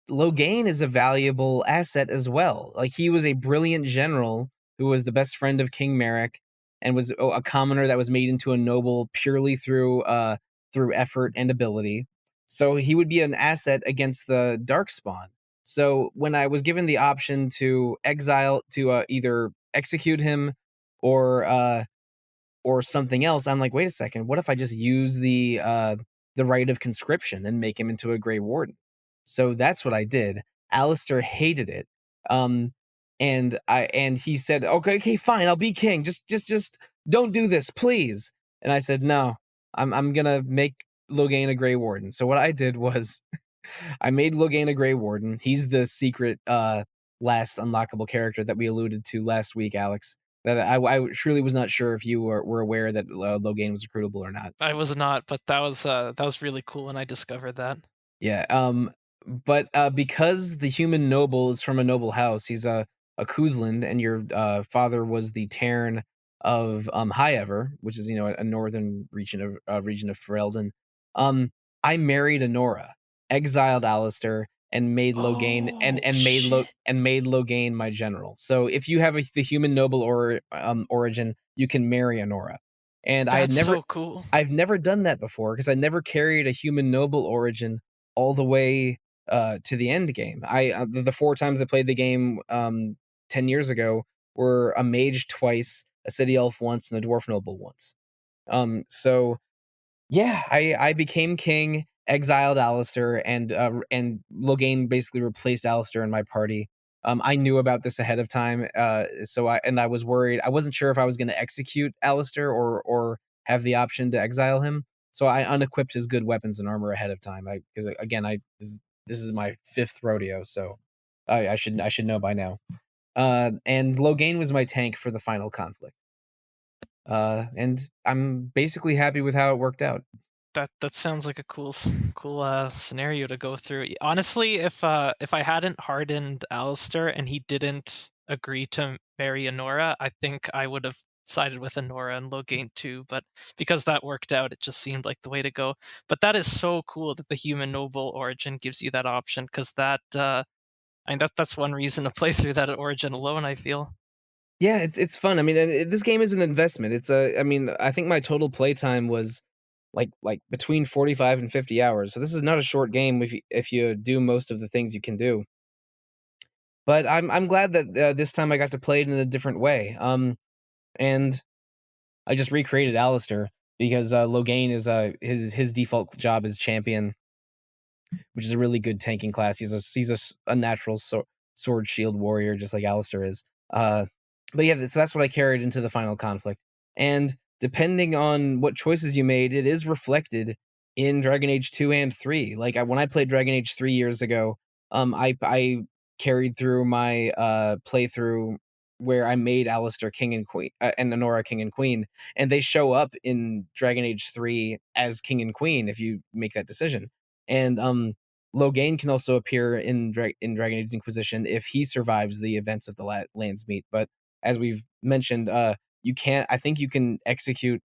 A: Loghain is a valuable asset as well. Like he was a brilliant general who was the best friend of King Merrick and was a commoner that was made into a noble purely through effort and ability. So he would be an asset against the Darkspawn. So when I was given the option to exile to either execute him or something else, I'm like, wait a second, what if I just use the right of conscription and make him into a Grey Warden? So that's what I did. Alistair hated it. And he said, okay, fine, I'll be king. Just don't do this, please. And I said, no, I'm gonna make Loghain a Grey Warden. So what I did was I made Loghain a Grey Warden. He's the secret last unlockable character that we alluded to last week, Aleks. That I truly was not sure if you were aware that Loghain was recruitable or not.
B: I was not, but that was really cool when I discovered that.
A: Yeah. But because the human noble is from a noble house, he's a Kuzland, and your father was the Terran of Highever, which is a northern region of Ferelden. I married Honora, exiled Alistair, and made Loghain made Loghain my general. So if you have the human noble origin, you can marry Honora. And
B: That's so cool.
A: I've never done that before because I never carried a human noble origin all the way to the end game. The 4 times I played the game 10 years ago were a mage twice, a city elf once, and a dwarf noble once. So yeah, I became king, exiled Alistair, and Loghain basically replaced Alistair in my party. I knew about this ahead of time, so I was worried. I wasn't sure if I was going to execute Alistair or have the option to exile him. So I unequipped his good weapons and armor ahead of time. Because again, this is my 5th rodeo, so I should know by now. And Loghain was my tank for the final conflict. And I'm basically happy with how it worked out.
B: That sounds like a cool scenario to go through. Honestly, if I hadn't hardened Alistair and he didn't agree to marry Honora, I think I would have sided with Honora and Loghain too. But because that worked out, it just seemed like the way to go. But that is so cool that the human noble origin gives you that option, because I mean that's one reason to play through that origin alone, I feel.
A: Yeah, it's fun. I mean, this game is an investment. I mean, I think my total playtime was like between 45 and 50 hours. So this is not a short game if you do most of the things you can do. But I'm glad that this time I got to play it in a different way. And I just recreated Alistair because Loghain is his default job is champion, which is a really good tanking class. He's a natural sword shield warrior, just like Alistair is. But yeah, so that's what I carried into the final conflict. And depending on what choices you made, it is reflected in Dragon Age 2 and 3. Like when I played Dragon Age 3 years ago, I carried through my playthrough where I made Alistair king and queen and Honora king and queen, and they show up in Dragon Age 3 as king and queen if you make that decision. And Loghain can also appear in Dragon Age Inquisition if he survives the events of the Landsmeet. But as we've mentioned, you can't. I think you can execute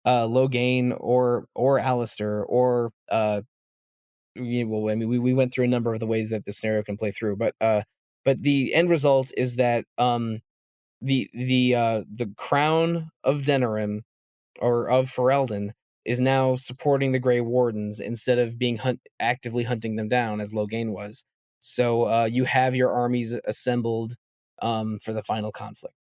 A: Loghain or Alistair or well, I mean, we went through a number of the ways that the scenario can play through, but the end result is that the crown of Denerim or of Ferelden is now supporting the Grey Wardens instead of being actively hunting them down as Loghain was. So you have your armies assembled for the final conflict,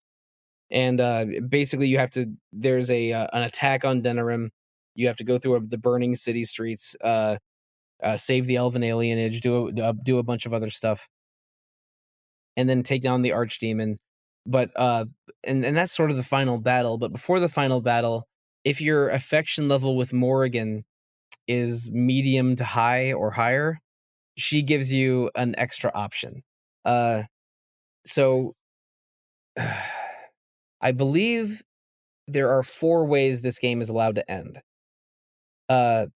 A: and basically you have to. There's an attack on Denerim. You have to go through the burning city streets, save the Elven alienage, do a bunch of other stuff, and then take down the Archdemon. But and that's sort of the final battle. But before the final battle, if your affection level with Morrigan is medium to high or higher, she gives you an extra option. So I believe there are 4 ways this game is allowed to end. The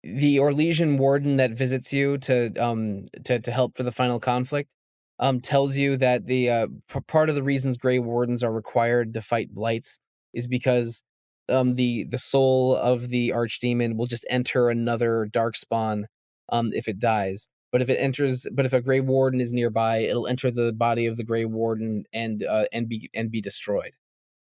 A: Orlesian warden that visits you to help for the final conflict tells you that the part of the reasons Grey Wardens are required to fight blights is because the soul of the Archdemon will just enter another Darkspawn if it dies. But if a Grey Warden is nearby, it'll enter the body of the Grey Warden and be destroyed.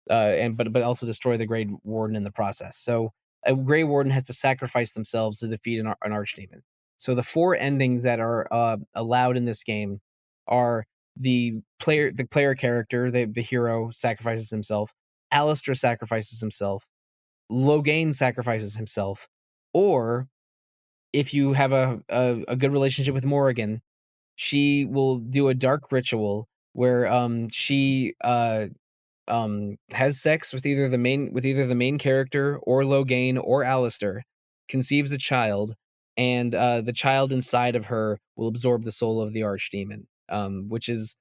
A: But also destroy the Grey Warden in the process. So a Grey Warden has to sacrifice themselves to defeat an Archdemon. So the 4 endings that are allowed in this game are the player character, the hero sacrifices himself, Alistair sacrifices himself, Loghain sacrifices himself, or if you have a good relationship with Morrigan, she will do a dark ritual where she has sex with either the main character or Loghain or Alistair, conceives a child, and the child inside of her will absorb the soul of the Archdemon, which is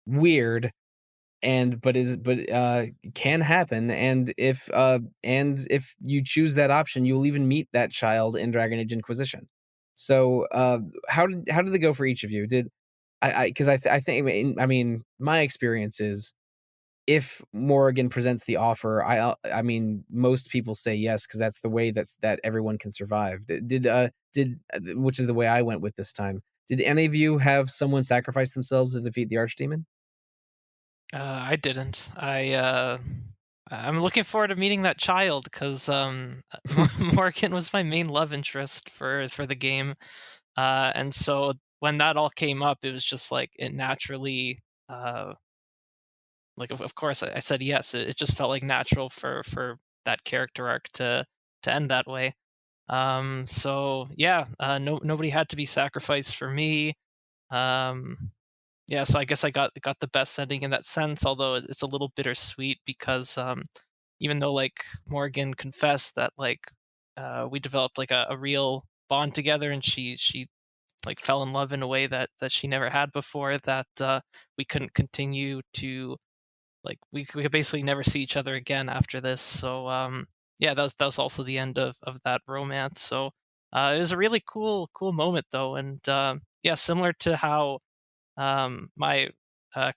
A: weird, but can happen. And if you choose that option, you'll even meet that child in Dragon Age Inquisition. So how did it go for each of you? Did because I think, I mean, my experience is, if Morrigan presents the offer, I mean, most people say yes because that's the way that everyone can survive. Which is the way I went with this time. Did any of you have someone sacrifice themselves to defeat the Archdemon?
B: I didn't. I'm looking forward to meeting that child because Morgan was my main love interest for the game, and so when that all came up, it was just like it naturally, like of course I said yes. It just felt like natural for that character arc to end that way. So yeah, nobody had to be sacrificed for me. Um, yeah, so I guess I got the best ending in that sense, although it's a little bittersweet because even though like Morgan confessed that like we developed like a real bond together, and she like fell in love in a way that she never had before, that we couldn't continue to, like, we could basically never see each other again after this. So yeah, that was also the end of that romance. So it was a really cool moment though, and yeah, similar to how my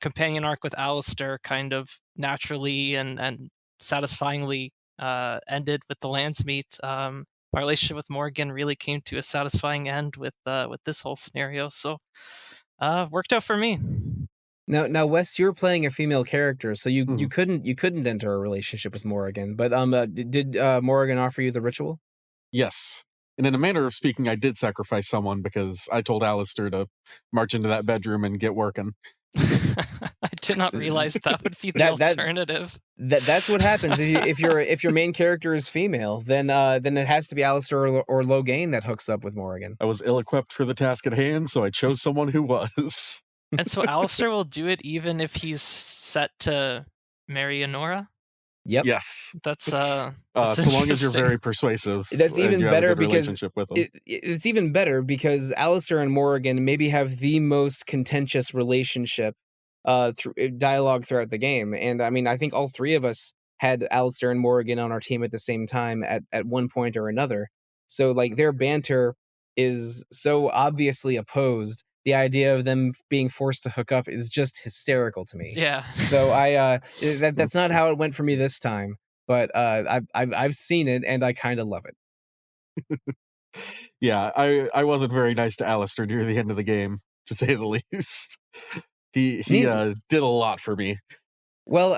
B: companion arc with Alistair kind of naturally and satisfyingly ended with the Landsmeet. My relationship with Morgan really came to a satisfying end with this whole scenario. So worked out for me.
A: Now, Wes, you're playing a female character, so you
C: Mhm.
A: you couldn't enter a relationship with Morrigan. But did Morrigan offer you the ritual?
C: Yes. And in a manner of speaking, I did sacrifice someone because I told Alistair to march into that bedroom and get working.
B: I did not realize that would be the
A: That
B: alternative.
A: that's what happens if your main character is female, then it has to be Alistair or Loghain that hooks up with Morrigan.
C: I was ill-equipped for the task at hand, so I chose someone who was.
B: And so Alistair will do it even if he's set to marry Honora?
A: Yep.
C: Yes.
B: That's
C: So long as you're
B: interesting.
C: very persuasive.
A: That's
C: and
A: even
C: you have a
A: better
C: good
A: because
C: relationship with them.
A: it's even better because Alistair and Morrigan maybe have the most contentious relationship through dialogue throughout the game. And I mean, I think all 3 of us had Alistair and Morrigan on our team at the same time at one point or another. So like their banter is so obviously opposed. The idea of them being forced to hook up is just hysterical to me.
B: Yeah.
A: So that's not how it went for me this time, but I've seen it and I kind of love it.
C: Yeah, I wasn't very nice to Alistair near the end of the game, to say the least. He
A: Neat.
C: did a lot for me.
A: Well,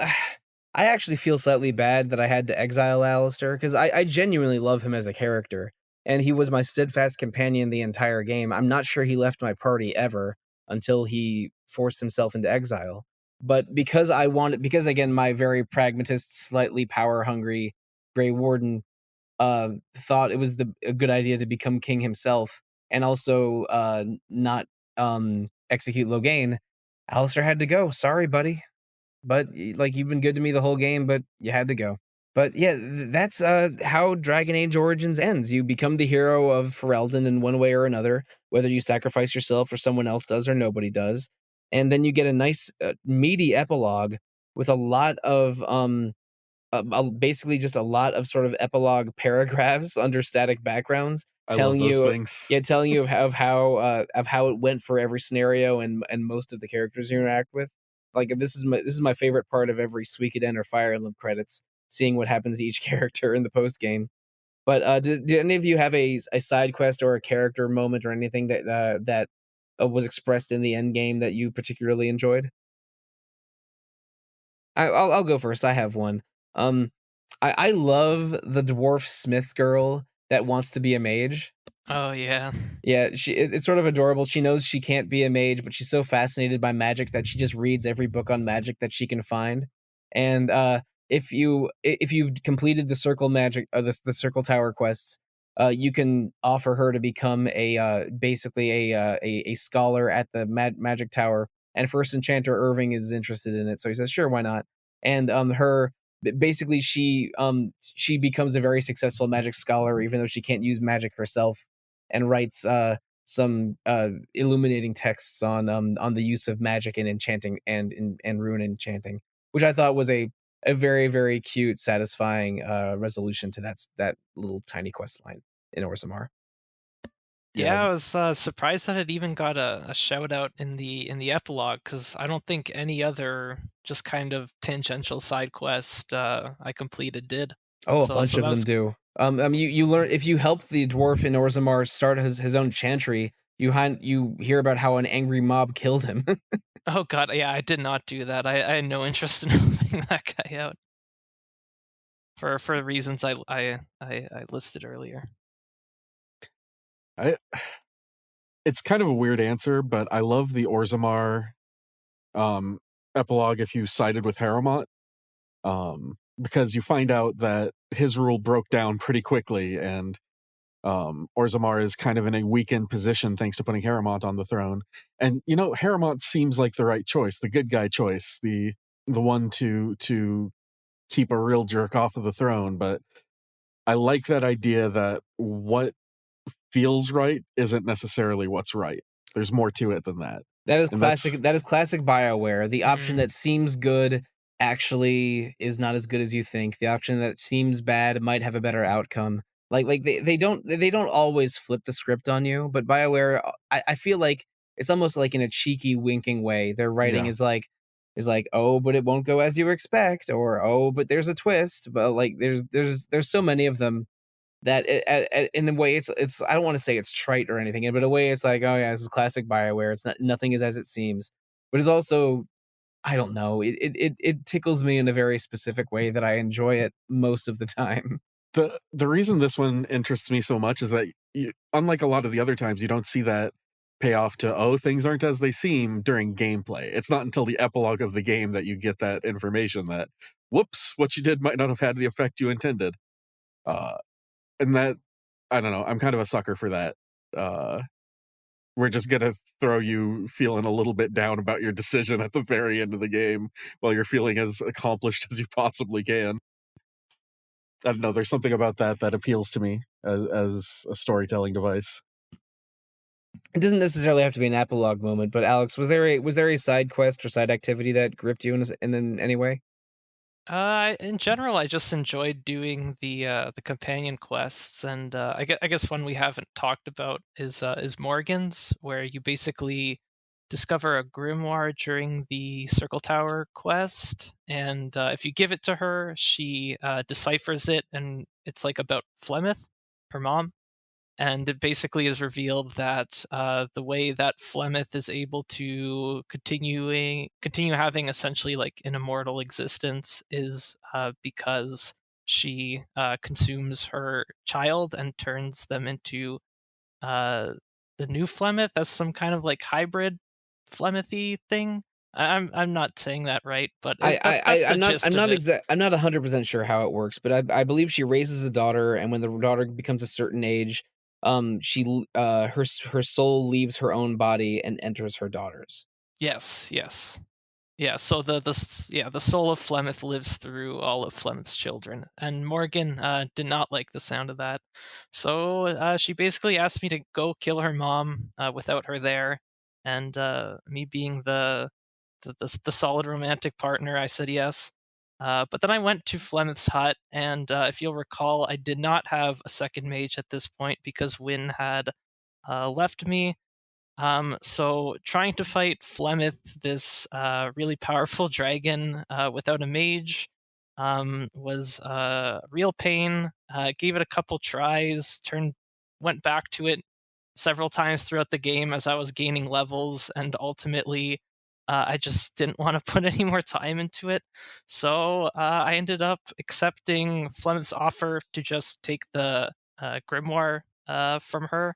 A: I actually feel slightly bad that I had to exile Alistair, because I genuinely love him as a character, and he was my steadfast companion the entire game. I'm not sure he left my party ever until he forced himself into exile. But because again, my very pragmatist, slightly power hungry Grey Warden thought it was a good idea to become king himself, and also not execute Loghain, Alistair had to go. Sorry, buddy. But like, you've been good to me the whole game, but you had to go. But yeah, that's how Dragon Age Origins ends. You become the hero of Ferelden in one way or another, whether you sacrifice yourself or someone else does or nobody does. And then you get a nice meaty epilogue with a lot of basically just a lot of sort of epilogue paragraphs under static backgrounds
C: I love
A: telling
C: those
A: you,
C: things.
A: yeah, telling you of how it went for every scenario and most of the characters you interact with. Like, this is my favorite part of every Suikoden or Fire Emblem credits, seeing what happens to each character in the post game. But did any of you have a side quest or a character moment or anything that was expressed in the end game that you particularly enjoyed? I'll go first. I have one. Um, I love the dwarf smith girl that wants to be a mage.
B: Oh yeah.
A: Yeah, it's sort of adorable. She knows she can't be a mage, but she's so fascinated by magic that she just reads every book on magic that she can find. And if you've completed the circle magic the circle tower quests, you can offer her to become basically a scholar at the magic tower. And First Enchanter Irving is interested in it, so he says, "Sure, why not?" And basically she becomes a very successful magic scholar, even though she can't use magic herself, and writes some illuminating texts on the use of magic and enchanting and rune enchanting, which I thought was a very, very cute, satisfying resolution to that little tiny quest line in Orzammar.
C: Yeah,
B: Yeah, I was surprised that it even got a shout out in the epilogue, because I don't think any other just kind of tangential side quest I completed did.
A: Oh, a bunch
B: So
A: of
B: that
A: them
B: was
A: do. You learn, if you help the dwarf in Orzammar start his own chantry, you hear about how an angry mob killed him.
B: oh god, yeah, I did not do that. I had no interest in helping that guy out for the reasons I listed earlier.
C: I it's kind of a weird answer, but I love the Orzammar um, epilogue if you sided with Harrowmont, because you find out that his rule broke down pretty quickly, and Orzammar is kind of in a weakened position thanks to putting Harrowmont on the throne. And Harrowmont seems like the right choice, the good guy choice, the one to keep a real jerk off of the throne. But I like that idea that what feels right isn't necessarily what's right. There's more to it than that.
A: That is
C: And
A: classic.
C: that's
A: That is classic BioWare. The option
B: Mm.
A: that seems good actually is not as good as you think. The option that seems bad might have a better outcome. Like they don't always flip the script on you, but BioWare, I feel like it's almost like in a cheeky winking way. Their writing
C: yeah.
A: is like, oh, but it won't go as you expect, or oh, but there's a twist. But like there's so many of them that in a way it's I don't want to say it's trite or anything, but in a way it's like, oh yeah, this is classic BioWare. It's not, nothing is as it seems, but it's also, I don't know, it tickles me in a very specific way that I enjoy it most of the time.
C: The reason this one interests me so much is that unlike a lot of the other times, you don't see that payoff to, oh, things aren't as they seem during gameplay. It's not until the epilogue of the game that you get that information that, whoops, what you did might not have had the effect you intended. Uh, and that, I don't know, I'm kind of a sucker for that. Uh, we're just gonna throw you feeling a little bit down about your decision at the very end of the game while you're feeling as accomplished as you possibly can. I don't know. There's something about that appeals to me as a storytelling device.
A: It doesn't necessarily have to be an epilogue moment, but Alex, was there a side quest or side activity that gripped you in any way?
B: In general, I just enjoyed doing the companion quests, and I guess one we haven't talked about is Morgan's, where you basically discover a grimoire during the Circle Tower quest, and if you give it to her, she deciphers it, and it's like about Flemeth, her mom. and it basically is revealed that the way that Flemeth is able to continue having essentially like an immortal existence is because she consumes her child and turns them into uh, the new Flemeth as some kind of like hybrid Flemethy thing. I'm not saying that right, but that's the gist of it.
A: I'm not 100% sure how it works, but I believe she raises a daughter, and when the daughter becomes a certain age, her soul leaves her own body and enters her daughter's.
B: Yes. Yeah, so the soul of Flemeth lives through all of Flemeth's children, and Morgan did not like the sound of that, so she basically asked me to go kill her mom without her there, and me being the solid romantic partner, I said yes. But then I went to Flemeth's hut, and if you'll recall, I did not have a second mage at this point because Wynn had left me. So trying to fight Flemeth, this really powerful dragon without a mage, was a real pain. Gave it a couple tries, went back to it several times throughout the game as I was gaining levels, and ultimately, I just didn't want to put any more time into it. So I ended up accepting Flemeth's offer to just take the grimoire from her,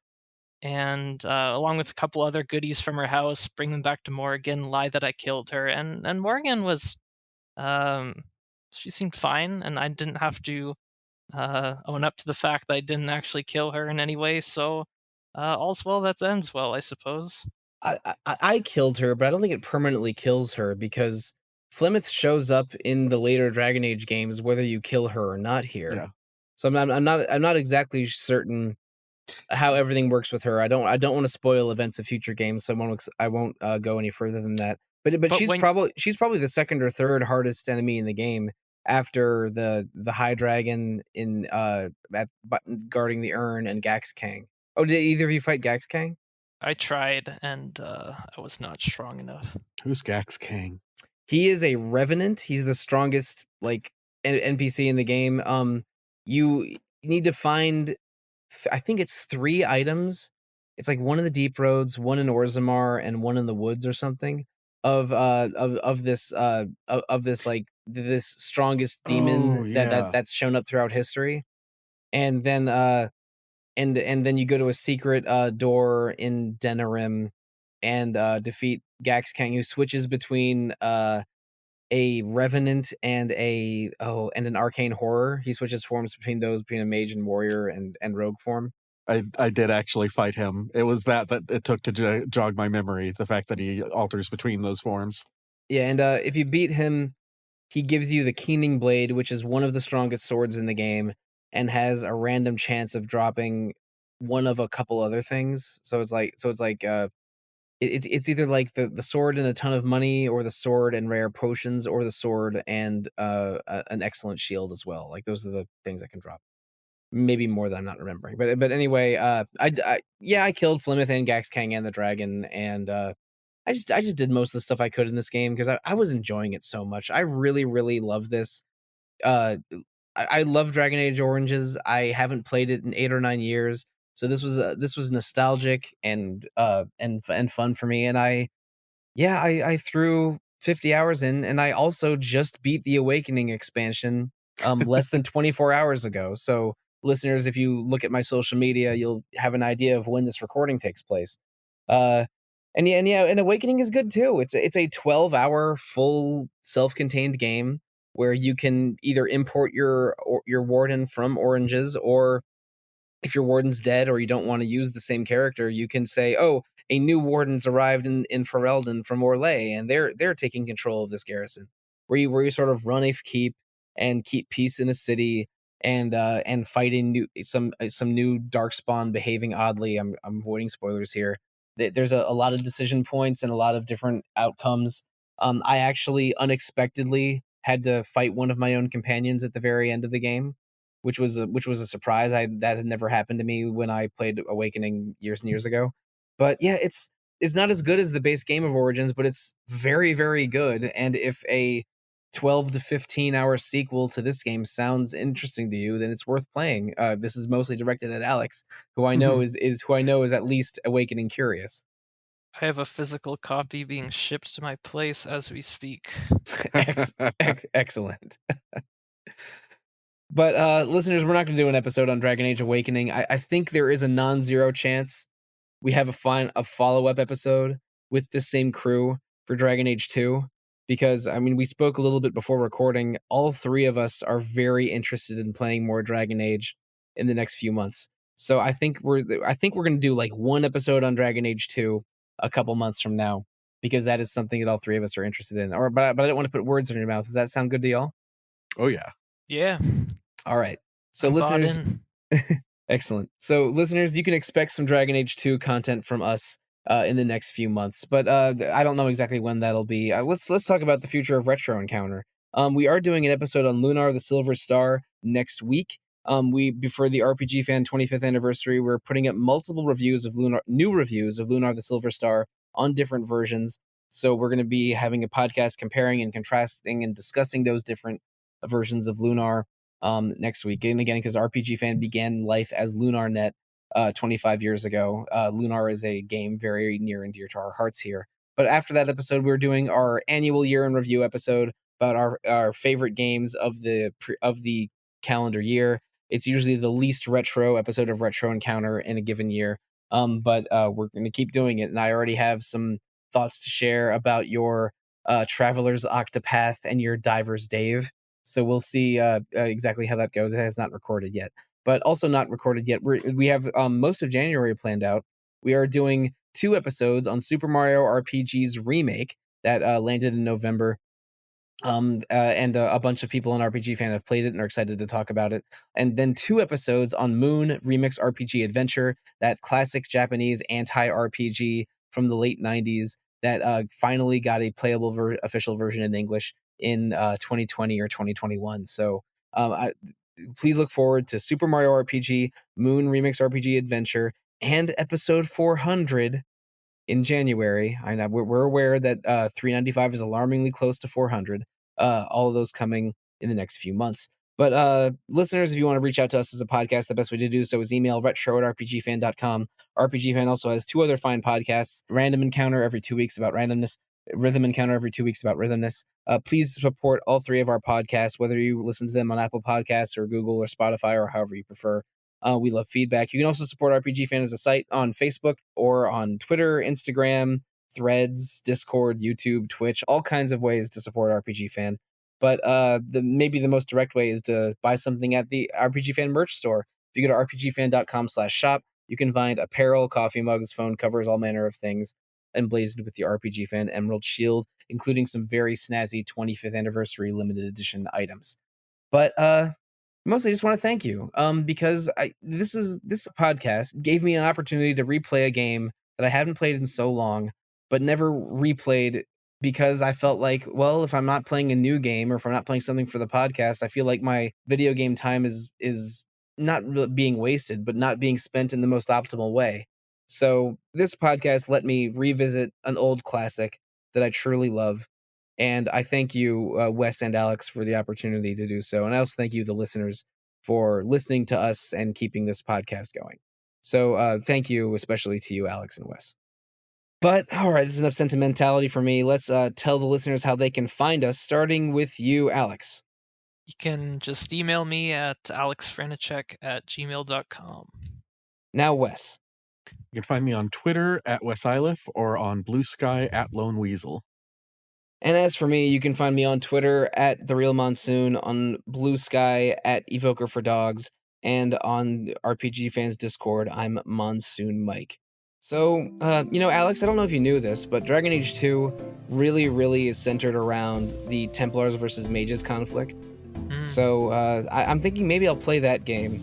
B: and along with a couple other goodies from her house, bring them back to Morgan, lie that I killed her, and Morgan was, um, she seemed fine, and I didn't have to own up to the fact that I didn't actually kill her in any way. So all's well that ends well, I suppose.
A: I killed her, but I don't think it permanently kills her because Flemeth shows up in the later Dragon Age games whether you kill her or not here.
C: Yeah.
A: So I'm not exactly certain how everything works with her. I don't want to spoil events of future games, so I won't go any further than that. But she's probably the second or third hardest enemy in the game after the High Dragon in guarding the urn and Gax Kang. Oh, did either of you fight Gax Kang?
B: I tried, and I was not strong enough.
C: Who's Gax Kang?
A: He is a revenant. He's the strongest like NPC in the game. You need to find I think it's 3 items. It's like one in the deep roads, one in Orzammar, and one in the woods or something of this like this strongest demon
C: Oh, yeah.
A: that's shown up throughout history. And then and then you go to a secret door in Denerim and defeat Gax Kang, who switches between a revenant and and an arcane horror. He switches forms between a mage and warrior and rogue form.
C: I did actually fight him. It was that it took to jog my memory, the fact that he alters between those forms.
A: Yeah, and if you beat him, he gives you the Keening Blade, which is one of the strongest swords in the game, and has a random chance of dropping one of a couple other things. So it's like it's either like the sword and a ton of money, or the sword and rare potions, or the sword and an excellent shield as well. Like those are the things that can drop. Maybe more than I'm not remembering. But anyway, I killed Flemeth and Gax Kang and the dragon, and I just did most of the stuff I could in this game because I was enjoying it so much. I really love this. Uh, I love Dragon Age Oranges. I haven't played it in 8 or 9 years, so this was nostalgic and fun for me. And I threw 50 hours in, and I also just beat the Awakening expansion less than 24 hours ago. So listeners, if you look at my social media, you'll have an idea of when this recording takes place. And Awakening is good too. It's a 12-hour full self-contained game where you can either import your warden from Oranges, or if your warden's dead or you don't want to use the same character, you can say, "Oh, a new warden's arrived in Ferelden from Orlais, and they're taking control of this garrison." Where you sort of run a keep and keep peace in a city, and fighting some new darkspawn behaving oddly. I'm avoiding spoilers here. There's a lot of decision points and a lot of different outcomes. I actually unexpectedly had to fight one of my own companions at the very end of the game, which was a surprise. That had never happened to me when I played Awakening years and years ago. But yeah, it's not as good as the base game of Origins, but it's very good. And if a 12 to 15 hour sequel to this game sounds interesting to you, then it's worth playing. This is mostly directed at Aleks, who I know is at least awakening curious.
B: I have a physical copy being shipped to my place as we speak.
A: Excellent. But listeners, we're not going to do an episode on Dragon Age Awakening. I think there is a non-zero chance we have a follow-up episode with the same crew for Dragon Age 2, because I mean, we spoke a little bit before recording. All three of us are very interested in playing more Dragon Age in the next few months. So I think we're going to do like one episode on Dragon Age 2 a couple months from now, because that is something that all three of us are interested in. But I don't want to put words in your mouth. Does that sound good to y'all?
C: Oh yeah.
B: Yeah.
A: All right. So
B: I'm
A: listeners,
B: bought in.
A: excellent. So listeners, you can expect some Dragon Age 2 content from us in the next few months, but I don't know exactly when that'll be. Let's talk about the future of Retro Encounter. We are doing an episode on Lunar the Silver Star next week. For the RPG Fan 25th anniversary, we're putting up multiple new reviews of Lunar the Silver Star on different versions. So we're going to be having a podcast comparing and contrasting and discussing those different versions of Lunar next week. And again, because RPG Fan began life as LunarNet 25 years ago. Lunar is a game very near and dear to our hearts here. But after that episode, we're doing our annual year in review episode about our favorite games of the calendar year. It's usually the least retro episode of Retro Encounter in a given year. But we're going to keep doing it. And I already have some thoughts to share about your Traveler's Octopath and your Diver's Dave. So we'll see exactly how that goes. It has not recorded yet. But also not recorded yet, we have most of January planned out. We are doing 2 episodes on Super Mario RPG's remake that landed in November. And a bunch of people in RPG Fan have played it and are excited to talk about it. And then 2 episodes on Moon Remix RPG Adventure, that classic Japanese anti-RPG from the late 90s that finally got a playable official version in English in 2020 or 2021. So please look forward to Super Mario RPG, Moon Remix RPG Adventure, and episode 400 in January. I know we're aware that 395 is alarmingly close to 400. All of those coming in the next few months. But listeners, if you want to reach out to us as a podcast, the best way to do so is email retro@rpgfan.com. RPG Fan also has 2 other fine podcasts: Random Encounter every 2 weeks about randomness, Rhythm Encounter every 2 weeks about rhythmness. Please support all 3 of our podcasts, whether you listen to them on Apple Podcasts or Google or Spotify or however you prefer. We love feedback. You can also support RPG Fan as a site on Facebook or on Twitter, Instagram, Threads, Discord, YouTube, Twitch, all kinds of ways to support RPG Fan. But maybe the most direct way is to buy something at the RPG Fan merch store. If you go to rpgfan.com/shop, you can find apparel, coffee mugs, phone covers, all manner of things emblazoned with the RPG Fan Emerald Shield, including some very snazzy 25th anniversary limited edition items. But mostly just want to thank you because this podcast gave me an opportunity to replay a game that I haven't played in so long, but never replayed, because I felt like, well, if I'm not playing a new game or if I'm not playing something for the podcast, I feel like my video game time is not really being wasted, but not being spent in the most optimal way. So this podcast let me revisit an old classic that I truly love. And I thank you, Wes and Aleks, for the opportunity to do so. And I also thank you, the listeners, for listening to us and keeping this podcast going. So thank you, especially to you, Aleks and Wes. But all right, that's enough sentimentality for me. Let's tell the listeners how they can find us, starting with you, Aleks.
B: You can just email me at alexfranicek@gmail.com.
A: Now, Wes.
C: You can find me on Twitter at Iliff or on Blue Sky at Lone Weasel.
A: And as for me, you can find me on Twitter at The Real Monsoon, on Blue Sky at Evoker for Dogs, and on RPG Fans Discord, I'm Monsoon Mike. So, Aleks, I don't know if you knew this, but Dragon Age 2 really, really is centered around the Templars versus Mages conflict. So I'm thinking maybe I'll play that game,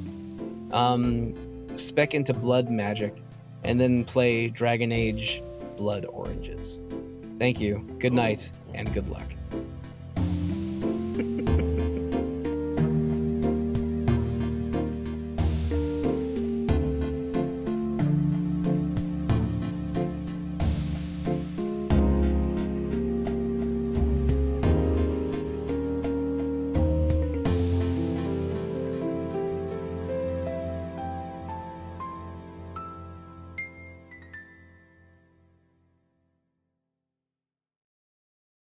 A: spec into Blood Magic, and then play Dragon Age Blood Oranges. Thank you, good night, and good luck.